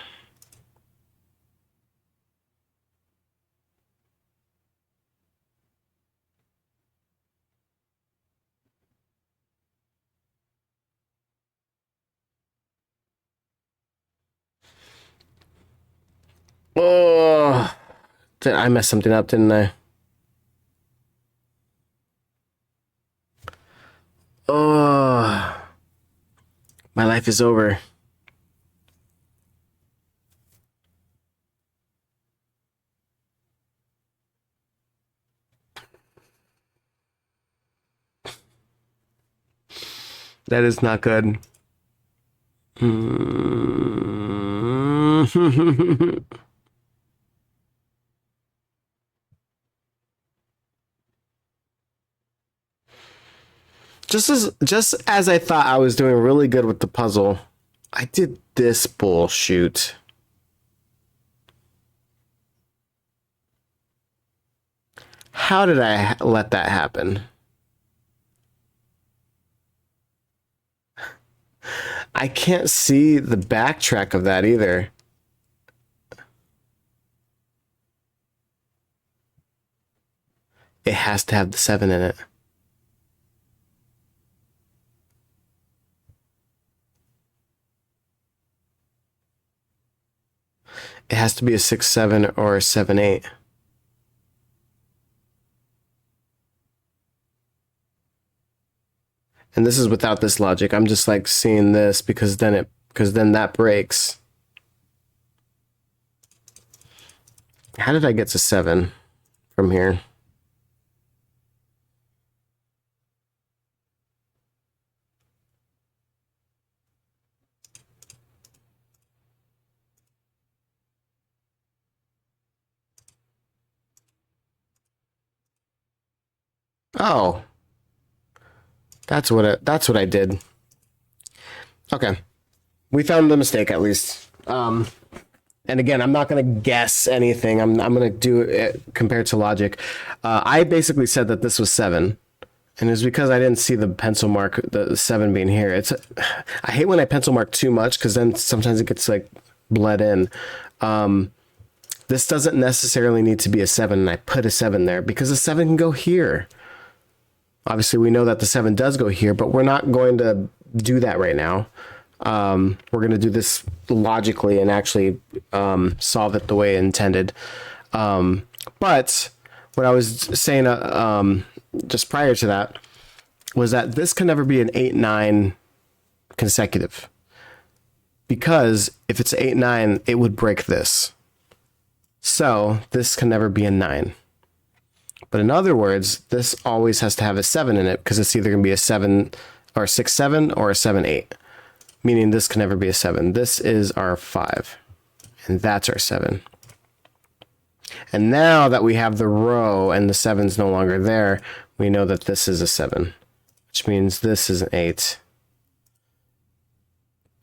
Oh, I messed something up, didn't I? Oh, my life is over. That is not good. Just as I thought I was doing really good with the puzzle, I did this bullshit. How did I let that happen? I can't see the backtrack of that either. It has to have the 7 in it. It has to be a 6-7 or a 7-8. And this is without this logic. I'm just like seeing this because then that breaks. How did I get to 7 from here? Oh. That's what I did. Okay. We found the mistake at least. And again, I'm not going to guess anything. I'm going to do it compared to logic. I basically said that this was 7. And it's because I didn't see the pencil mark, the 7 being here. I hate when I pencil mark too much because then sometimes it gets like bled in. This doesn't necessarily need to be a 7, and I put a 7 there because a 7 can go here. Obviously, we know that the 7 does go here, but we're not going to do that right now. We're going to do this logically and actually solve it the way intended. But what I was saying just prior to that was that this can never be an 8-9 consecutive. Because if it's 8-9, it would break this. So this can never be a 9. But in other words, this always has to have a 7 in it because it's either going to be a 7 or 6-7 or a 7-8. Meaning this can never be a 7. This is our 5. And that's our 7. And now that we have the row and the 7's no longer there, we know that this is a 7. Which means this is an 8.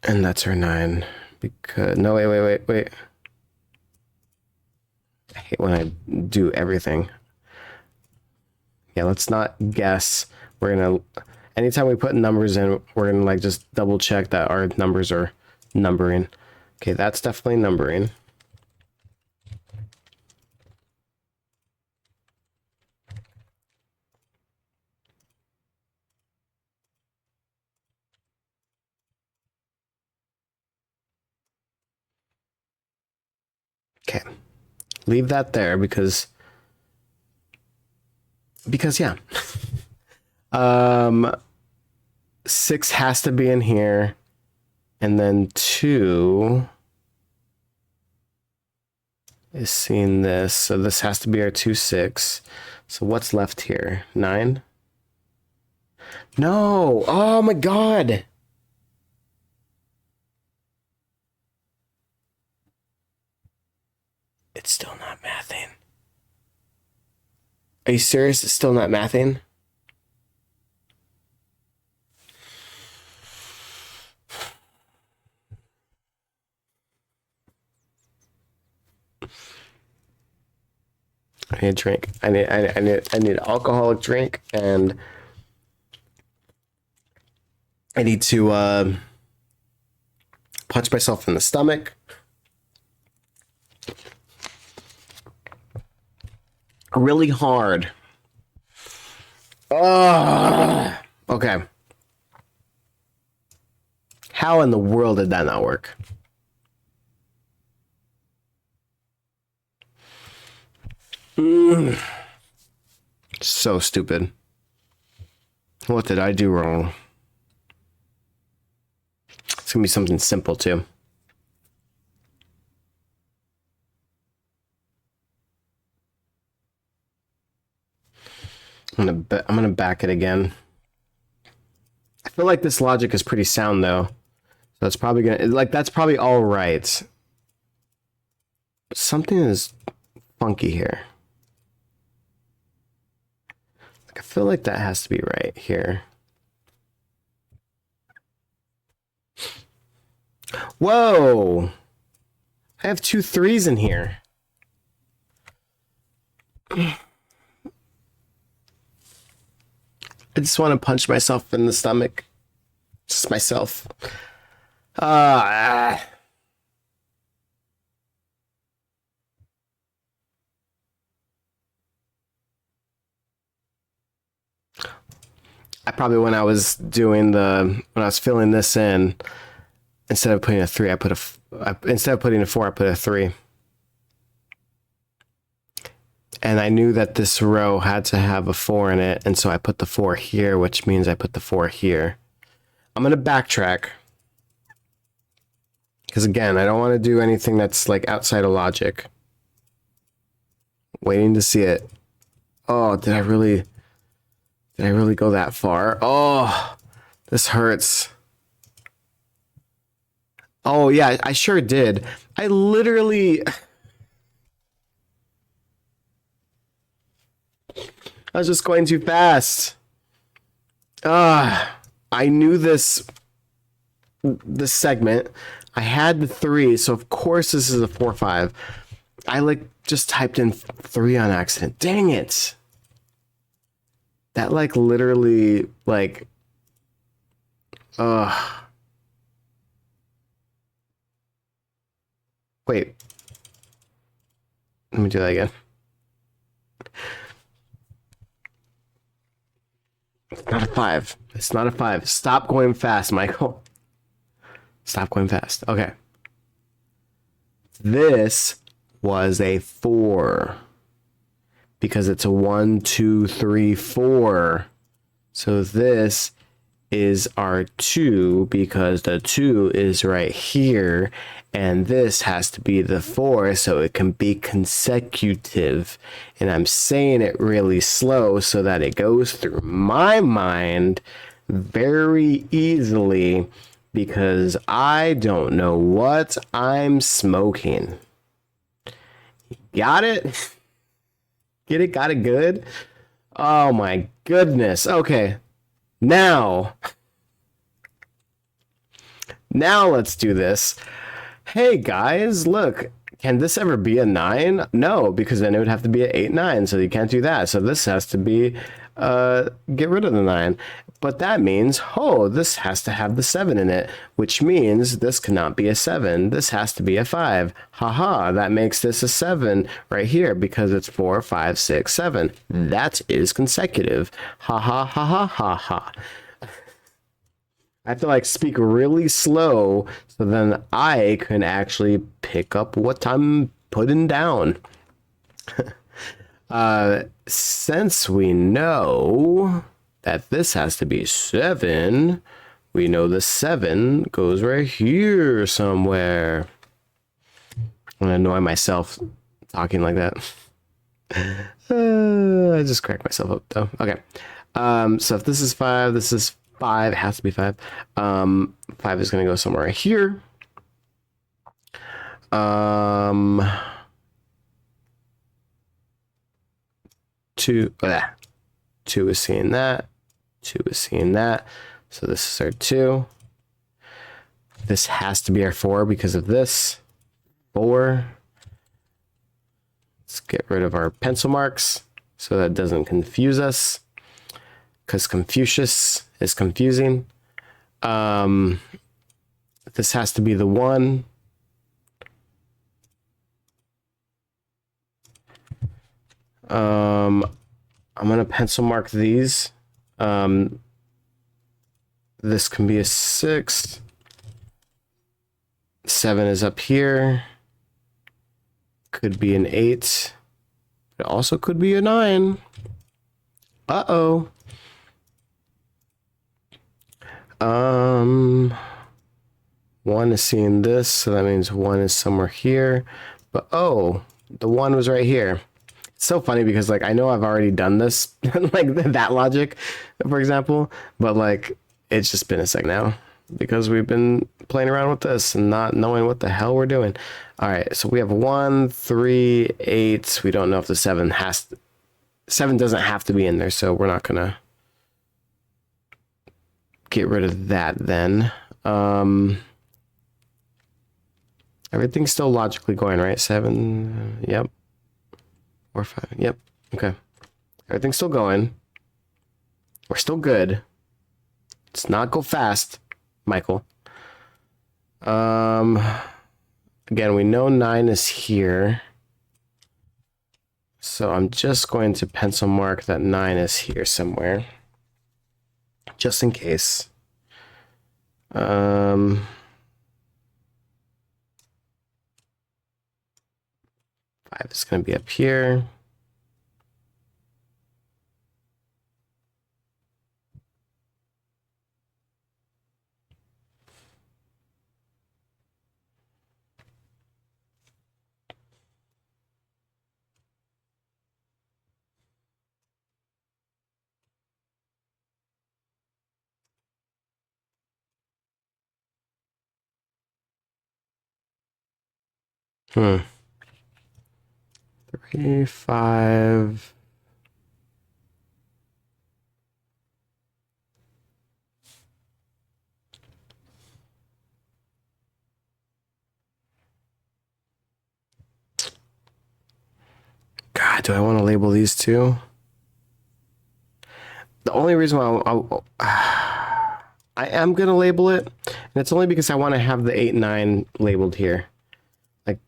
And that's our 9. Because... No, wait. I hate when I do everything. Yeah, let's not guess. We're gonna, anytime we put numbers in, we're gonna like just double check that our numbers are numbering. Okay, that's definitely numbering. Okay. Leave that there because yeah. 6 has to be in here. And then 2 is seeing this. So this has to be our 2, 6. So what's left here? 9? No. Oh my God. It's still not mathing. Are you serious? It's still not mathing? I need a drink. I need alcoholic drink, and I need to punch myself in the stomach. Really hard. Oh, okay. How in the world did that not work? So stupid. What did I do wrong? It's gonna be something simple too. I'm gonna back it again. I feel like this logic is pretty sound though. So it's probably gonna, like, that's probably all right. But something is funky here. Like, I feel like that has to be right here. Whoa! I have 2 3s in here. I just want to punch myself in the stomach. Just myself. I probably, when I was filling this in, instead of putting a 3, instead of putting a 4, I put a 3. And I knew that this row had to have a 4 in it, and so I put the 4 here, which means I put the 4 here. I'm going to backtrack. Because again, I don't want to do anything that's like outside of logic. Waiting to see it. Oh, did I really go that far? Oh, this hurts. Oh yeah, I sure did. I literally... I was just going too fast. I knew this segment. I had the 3, so of course this is a 4 5. I like just typed in 3 on accident. Dang it. That like literally like wait. Let me do that again. It's not a 5. It's not a 5. Stop going fast, Michael. Stop going fast. Okay. This was a 4. Because it's a 1, 2, 3, 4. So this is our 2 because the 2 is right here. And this has to be the 4 so it can be consecutive. And I'm saying it really slow so that it goes through my mind very easily because I don't know what I'm smoking. Got it? Get it? Got it good? Oh my goodness. Okay. Now let's do this. Hey guys, look, can this ever be a 9? No, because then it would have to be an 8, 9, so you can't do that. So this has to be, get rid of the 9. But that means, oh, this has to have the 7 in it, which means this cannot be a 7. This has to be a 5. Haha, that makes this a 7 right here because it's 4, 5, 6, 7. That is consecutive. Ha ha ha ha ha ha. I have to like speak really slow so then I can actually pick up what I'm putting down. Since we know that this has to be 7, we know the 7 goes right here somewhere. I'm gonna annoy myself talking like that. I just cracked myself up though. Okay. So if this is 5, this is 5. It has to be 5. 5 is gonna go somewhere right here. 2. 2 is seeing that. 2 is seeing that. So this is our 2. This has to be our 4 because of this. 4. Let's get rid of our pencil marks so that doesn't confuse us, because Confucius is confusing. This has to be the 1. I'm gonna pencil mark these. This can be a 6. 7 is up here. Could be an 8. It also could be a 9. Uh-oh. 1 is seeing this, so that means 1 is somewhere here. But oh, the 1 was right here. It's so funny because like I know I've already done this, like that logic, for example, but like it's just been a sec now because we've been playing around with this and not knowing what the hell we're doing. All right, so we have 1, 3, 8. We don't know if the 7 doesn't have to be in there, so we're not gonna get rid of that then. Everything's still logically going, right? 7, yep. Or 5, yep. Okay. Everything's still going. We're still good. Let's not go fast, Michael. Again, we know 9 is here. So I'm just going to pencil mark that 9 is here somewhere. Just in case. 5 is going to be up here. Hmm. 3, 5. God, do I want to label these two? The only reason why I am going to label it, and it's only because I want to have the 8, 9 labeled here. Like,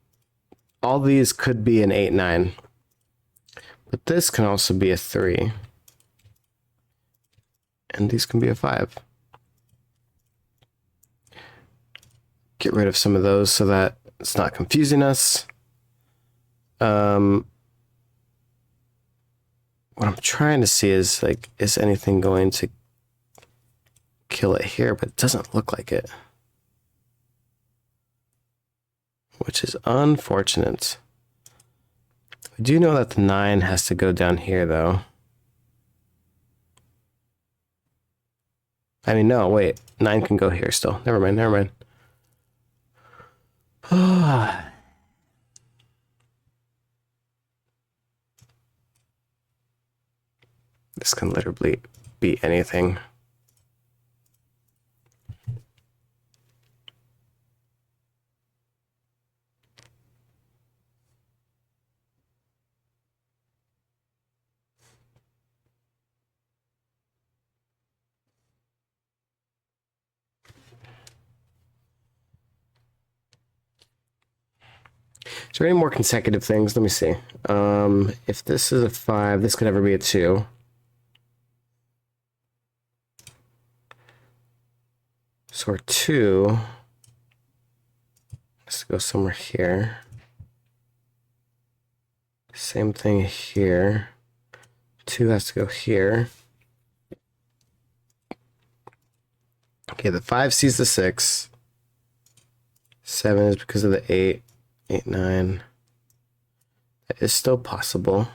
all these could be an 8, 9. But this can also be a 3. And these can be a 5. Get rid of some of those so that it's not confusing us. What I'm trying to see is, like, is anything going to kill it here? But it doesn't look like it. Which is unfortunate. We do know that the 9 has to go down here, though. I mean, no, wait. 9 can go here still. Never mind, never mind. This can literally be anything. Is there any more consecutive things? Let me see. If this is a 5, this could ever be a 2. So our 2 has to go somewhere here. Same thing here. 2 has to go here. Okay, the 5 sees the 6. 7 is because of the 8. 8, 9. That is still possible.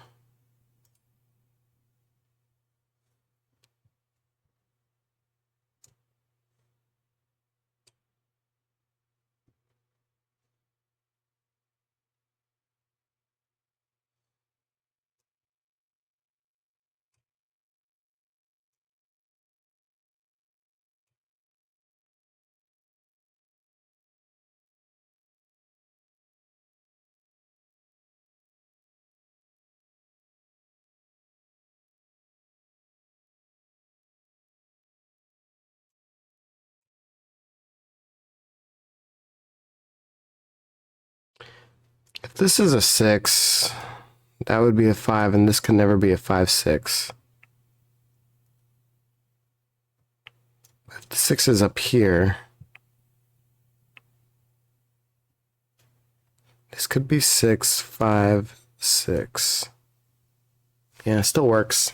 If this is a 6, that would be a 5, and this can never be a 5, 6. If the 6 is up here, this could be 6, 5, 6. Yeah, it still works.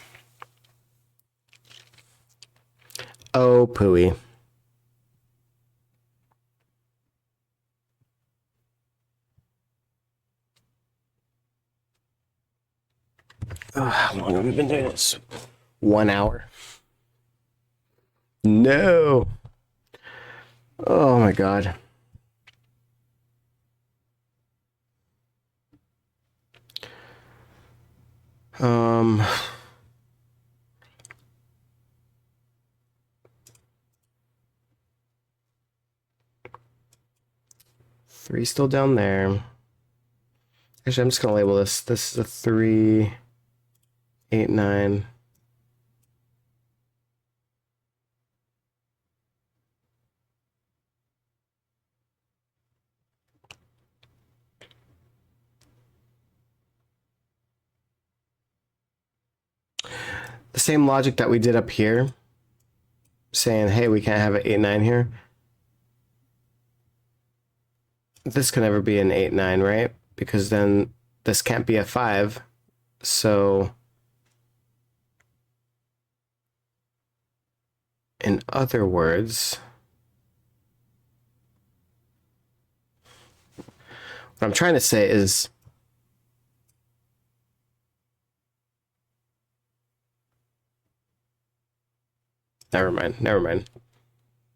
Oh, pooey. Oh, how long have we been doing this? 1 hour. No. Oh my god. Um. Three still down there. Actually, I'm just gonna label this. This is a 3, 8, 9. The same logic that we did up here, saying, hey, we can't have an 8, 9 here. This can never be an 8, 9, right? Because then this can't be a 5. So, in other words, what I'm trying to say is, never mind.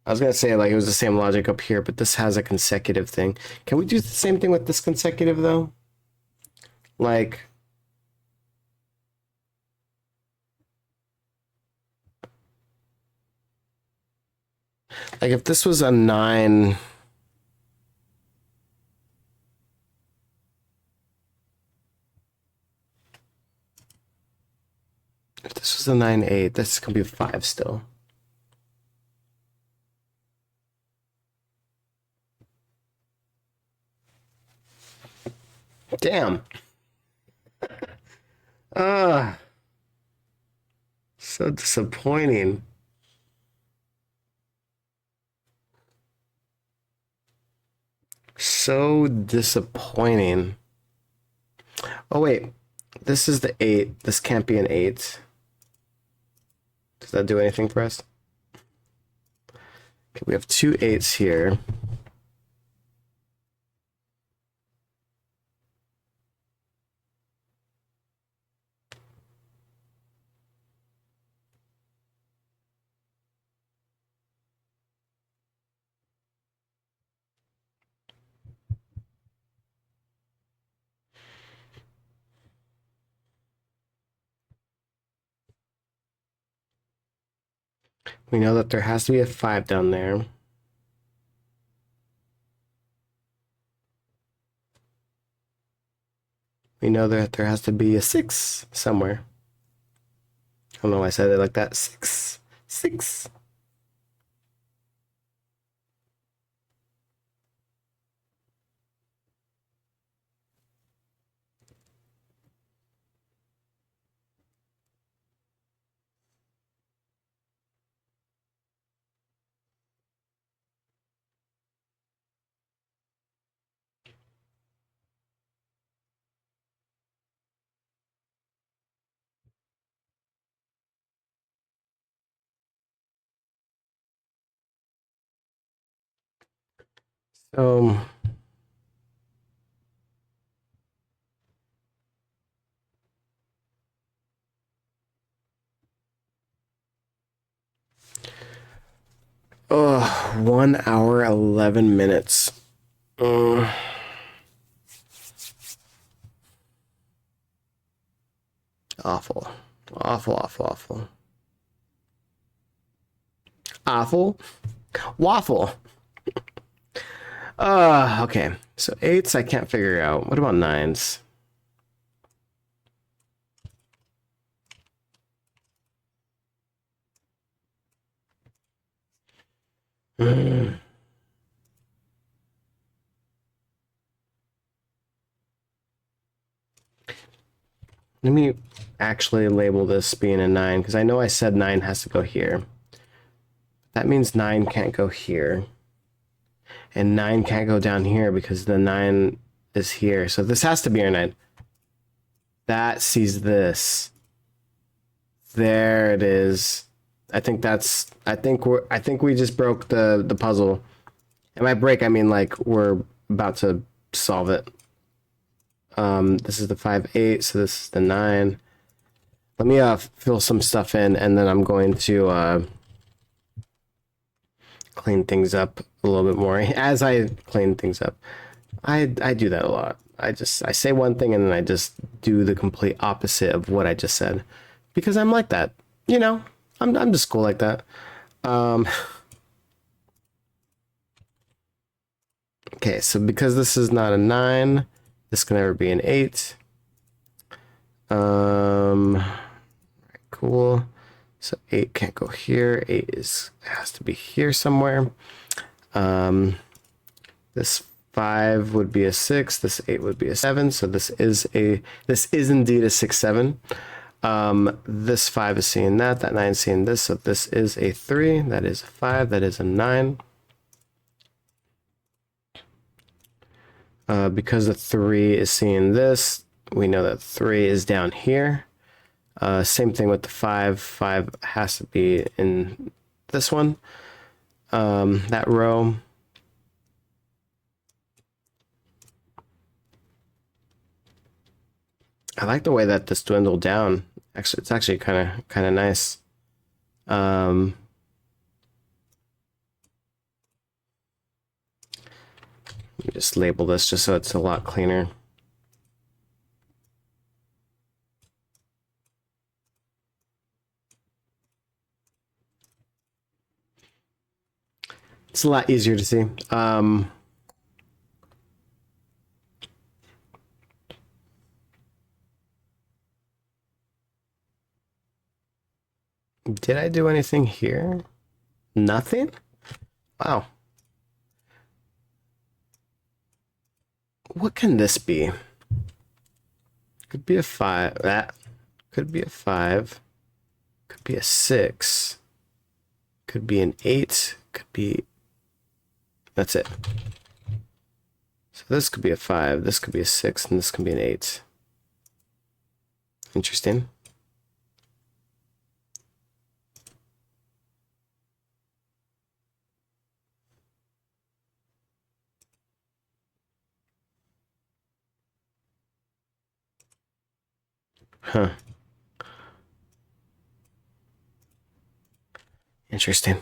I was gonna say like it was the same logic up here, but this has a consecutive thing. Can we do the same thing with this consecutive though? Like if this was a 9, if this was a 9, 8, this can be a 5 still. Damn. So disappointing. So disappointing. Oh wait, this is the 8. This can't be an 8. Does that do anything for us? Okay, we have 2 8s here. We know that there has to be a 5 down there. We know that there has to be a 6 somewhere. I don't know why I said it like that. 6. 6. Um, oh, 1 hour, 11 minutes. Awful. Awful, awful, awful. Awful. Waffle. Okay. So eights I can't figure out. What about nines? Let me actually label this being a 9, because I know I said 9 has to go here. That means 9 can't go here. And 9 can't go down here because the 9 is here. So this has to be our 9. That sees this. There it is. I think we just broke the puzzle. And by break I mean like we're about to solve it. This is the 5-8, so this is the 9. Let me fill some stuff in, and then I'm going to clean things up a little bit more. As I clean things up, I do that a lot. I say one thing and then I just do the complete opposite of what I just said, because I'm like that. You know, I'm just cool like that. Okay, so because this is not a 9, this can never be an 8. Cool. So 8 can't go here. 8 has to be here somewhere. This 5 would be a 6. This 8 would be a 7. So this is indeed a 6-7. This 5 is seeing that. That 9 is seeing this. So this is a 3. That is a 5. That is a 9. Because the 3 is seeing this, we know that 3 is down here. Same thing with the 5. 5 has to be in this one. That row. I like the way that this dwindled down. Actually, it's actually kind of nice. Let me just label this just so it's a lot cleaner. It's a lot easier to see. Did I do anything here? Nothing? Wow. What can this be? Could be a 5. That could be a 5. Could be a 6. Could be an 8. Could be... That's it. So this could be a 5. This could be a 6. And this could be an 8. Interesting. Huh. Interesting.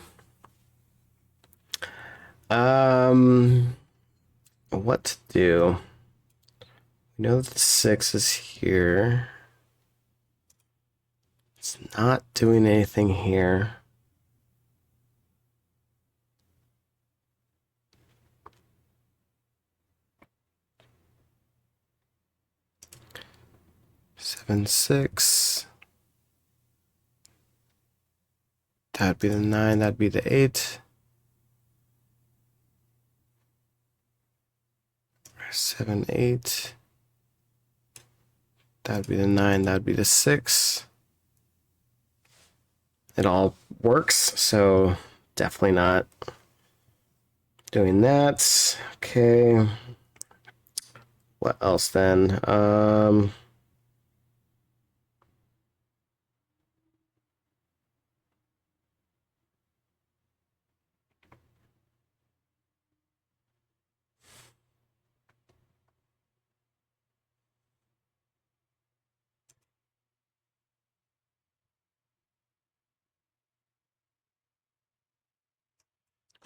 What to do? We know that the 6 is here. It's not doing anything here. Seven, 6. That'd be the 9. That'd be the 8. 7, 8. That'd be the 9. That'd be the 6. It all works, so definitely not doing that. Okay. What else then?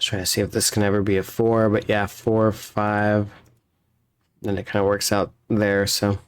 trying to see if this can ever be a 4, but yeah, 4, 5. Then it kind of works out there, so.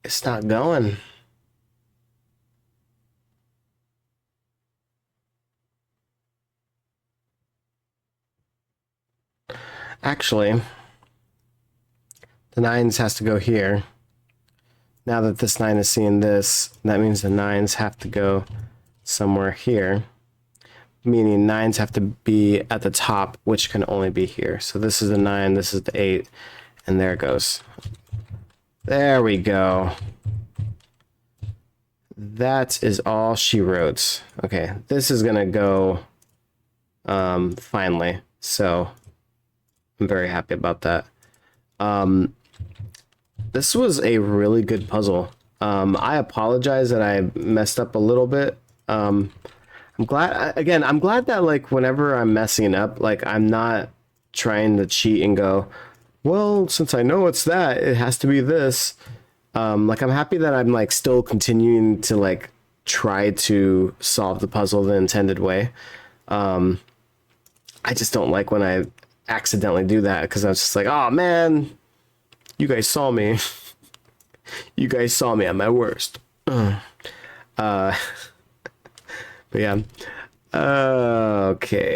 It's not going. Actually, the 9s has to go here. Now that this 9 is seeing this, that means the 9s have to go somewhere here. Meaning 9s have to be at the top, which can only be here. So this is the 9, this is the 8, and there it goes. There we go. That is all she wrote. Okay, this is gonna go finally. So I'm very happy about that. This was a really good puzzle. I apologize that I messed up a little bit. I'm glad that like whenever I'm messing up, like I'm not trying to cheat and go, well, since I know it's that, it has to be this. Like I'm happy that I'm like still continuing to like try to solve the puzzle the intended way. I just don't like when I accidentally do that because I was just like, oh man, you guys saw me. You guys saw me at my worst. But yeah. Okay.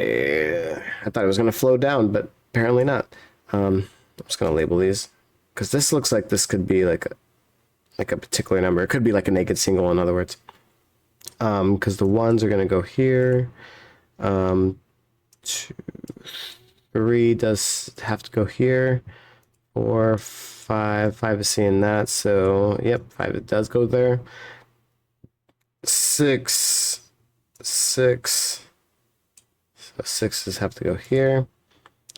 I thought it was gonna flow down, but apparently not. I'm just gonna label these because this looks like this could be like a particular number. It could be like a naked single, in other words. Because the 1s are gonna go here. 2, 3 does have to go here. 4, 5 is seeing that, so yep, 5 it does go there. 6, so 6's have to go here.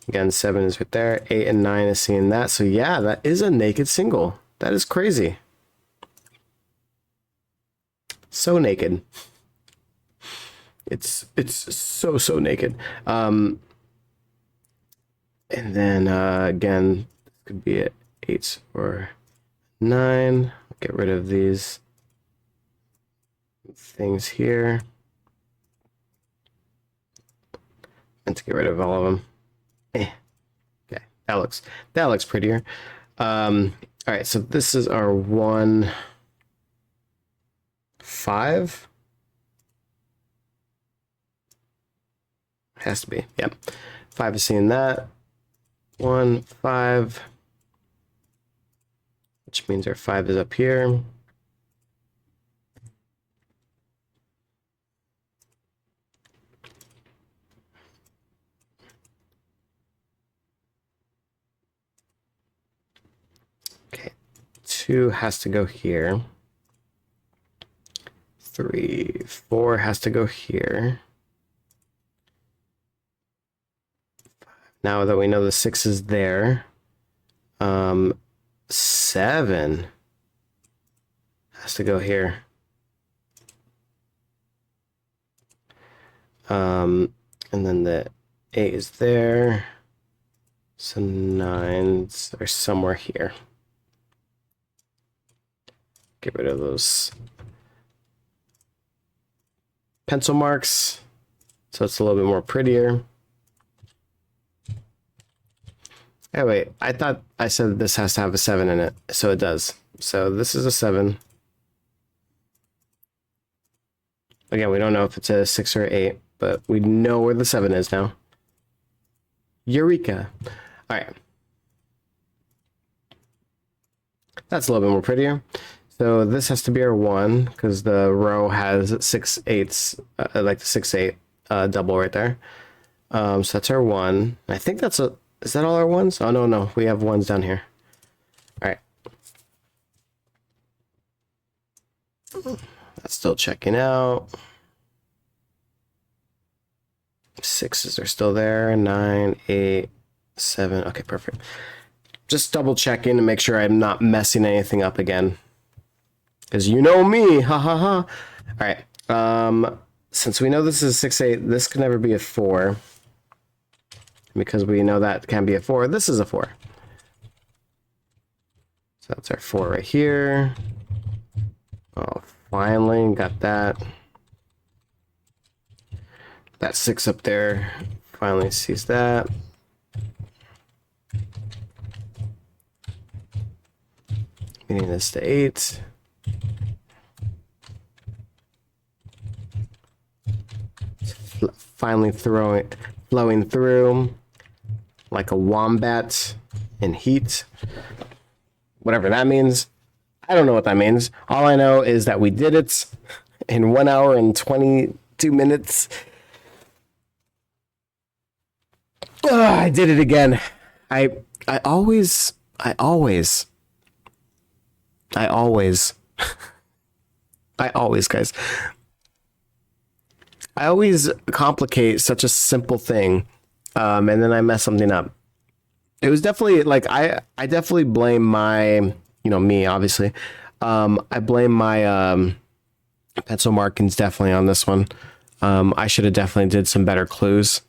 Again, 7 is right there. 8 and 9 is seeing that, so yeah, that is a naked single. That is crazy. So naked. It's so naked. And then again, this could be at 8 or 9. Get rid of these things here. And to get rid of all of them. Okay, that looks prettier. All right, so this is our 1, 5. Has to be, yep. 5 is seeing that. 1, 5. Which means our 5 is up here. Okay, 2 has to go here. 3, 4 has to go here. Now that we know the 6 is there, 7 has to go here. And then the 8 is there. So 9s are somewhere here. Get rid of those pencil marks so it's a little bit more prettier. Oh wait, I thought I said this has to have a 7 in it, so it does. So this is a 7. Again, we don't know if it's a 6 or 8, but we know where the 7 is now. Eureka. All right. That's a little bit more prettier. So this has to be our 1 because the row has 6 8s, like the 6 8 double right there. So that's our 1. I think that's Is that all our ones? Oh, no, no. We have ones down here. All right. That's still checking out. 6s are still there. 9, 8, 7. Okay, perfect. Just double checking to make sure I'm not messing anything up again. Because you know me. Ha ha ha. All right. Since we know this is 6, 8, this can never be a 4. Because we know that can be a 4. This is a 4. So that's our 4 right here. Oh, finally got that. That 6 up there finally sees that. Meaning this to 8. Finally flowing through like a wombat in heat. Whatever that means. I don't know what that means. All I know is that we did it in 1 hour and 22 minutes. I did it again. I always guys, I always complicate such a simple thing, and then I mess something up. It was definitely like I definitely blame my, me obviously. I blame my pencil markings definitely on this one. I should have definitely did some better clues.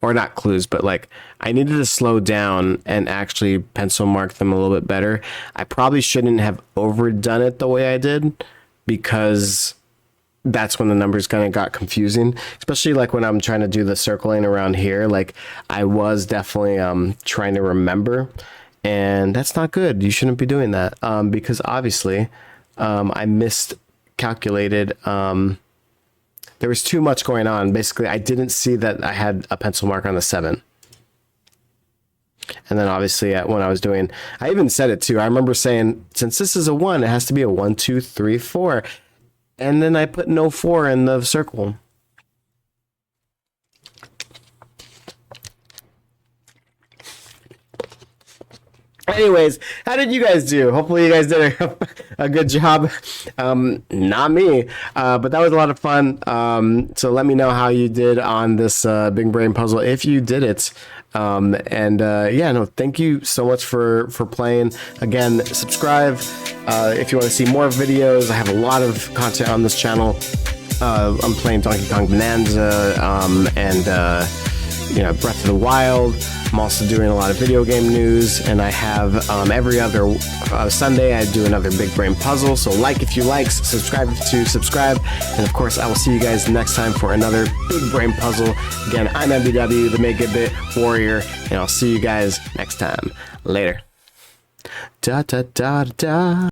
Or not clues, but like I needed to slow down and actually pencil mark them a little bit better. I probably shouldn't have overdone it the way I did, because that's when the numbers kind of got confusing, especially like when I'm trying to do the circling around here. Like I was definitely trying to remember, and that's not good. You shouldn't be doing that, because obviously I miscalculated. There was too much going on. Basically, I didn't see that I had a pencil mark on the 7. And then obviously when I was doing, I even said it too. I remember saying, since this is a 1, it has to be a 1, 2, 3, 4. And then I put no 4 in the circle. Anyways, how did you guys do? Hopefully you guys did a good job. Not me, but that was a lot of fun. So let me know how you did on this big brain puzzle, if you did it. Yeah, no, thank you so much for playing. Again, subscribe if you want to see more videos. I have a lot of content on this channel. I'm playing Donkey Kong Bonanza and Breath of the Wild. I'm also doing a lot of video game news, and I have every other Sunday I do another big brain puzzle. So like if you like, subscribe to subscribe, and of course I will see you guys next time for another big brain puzzle. Again, I'm MBW, the Megabit Warrior, and I'll see you guys next time. Later. Da da da da.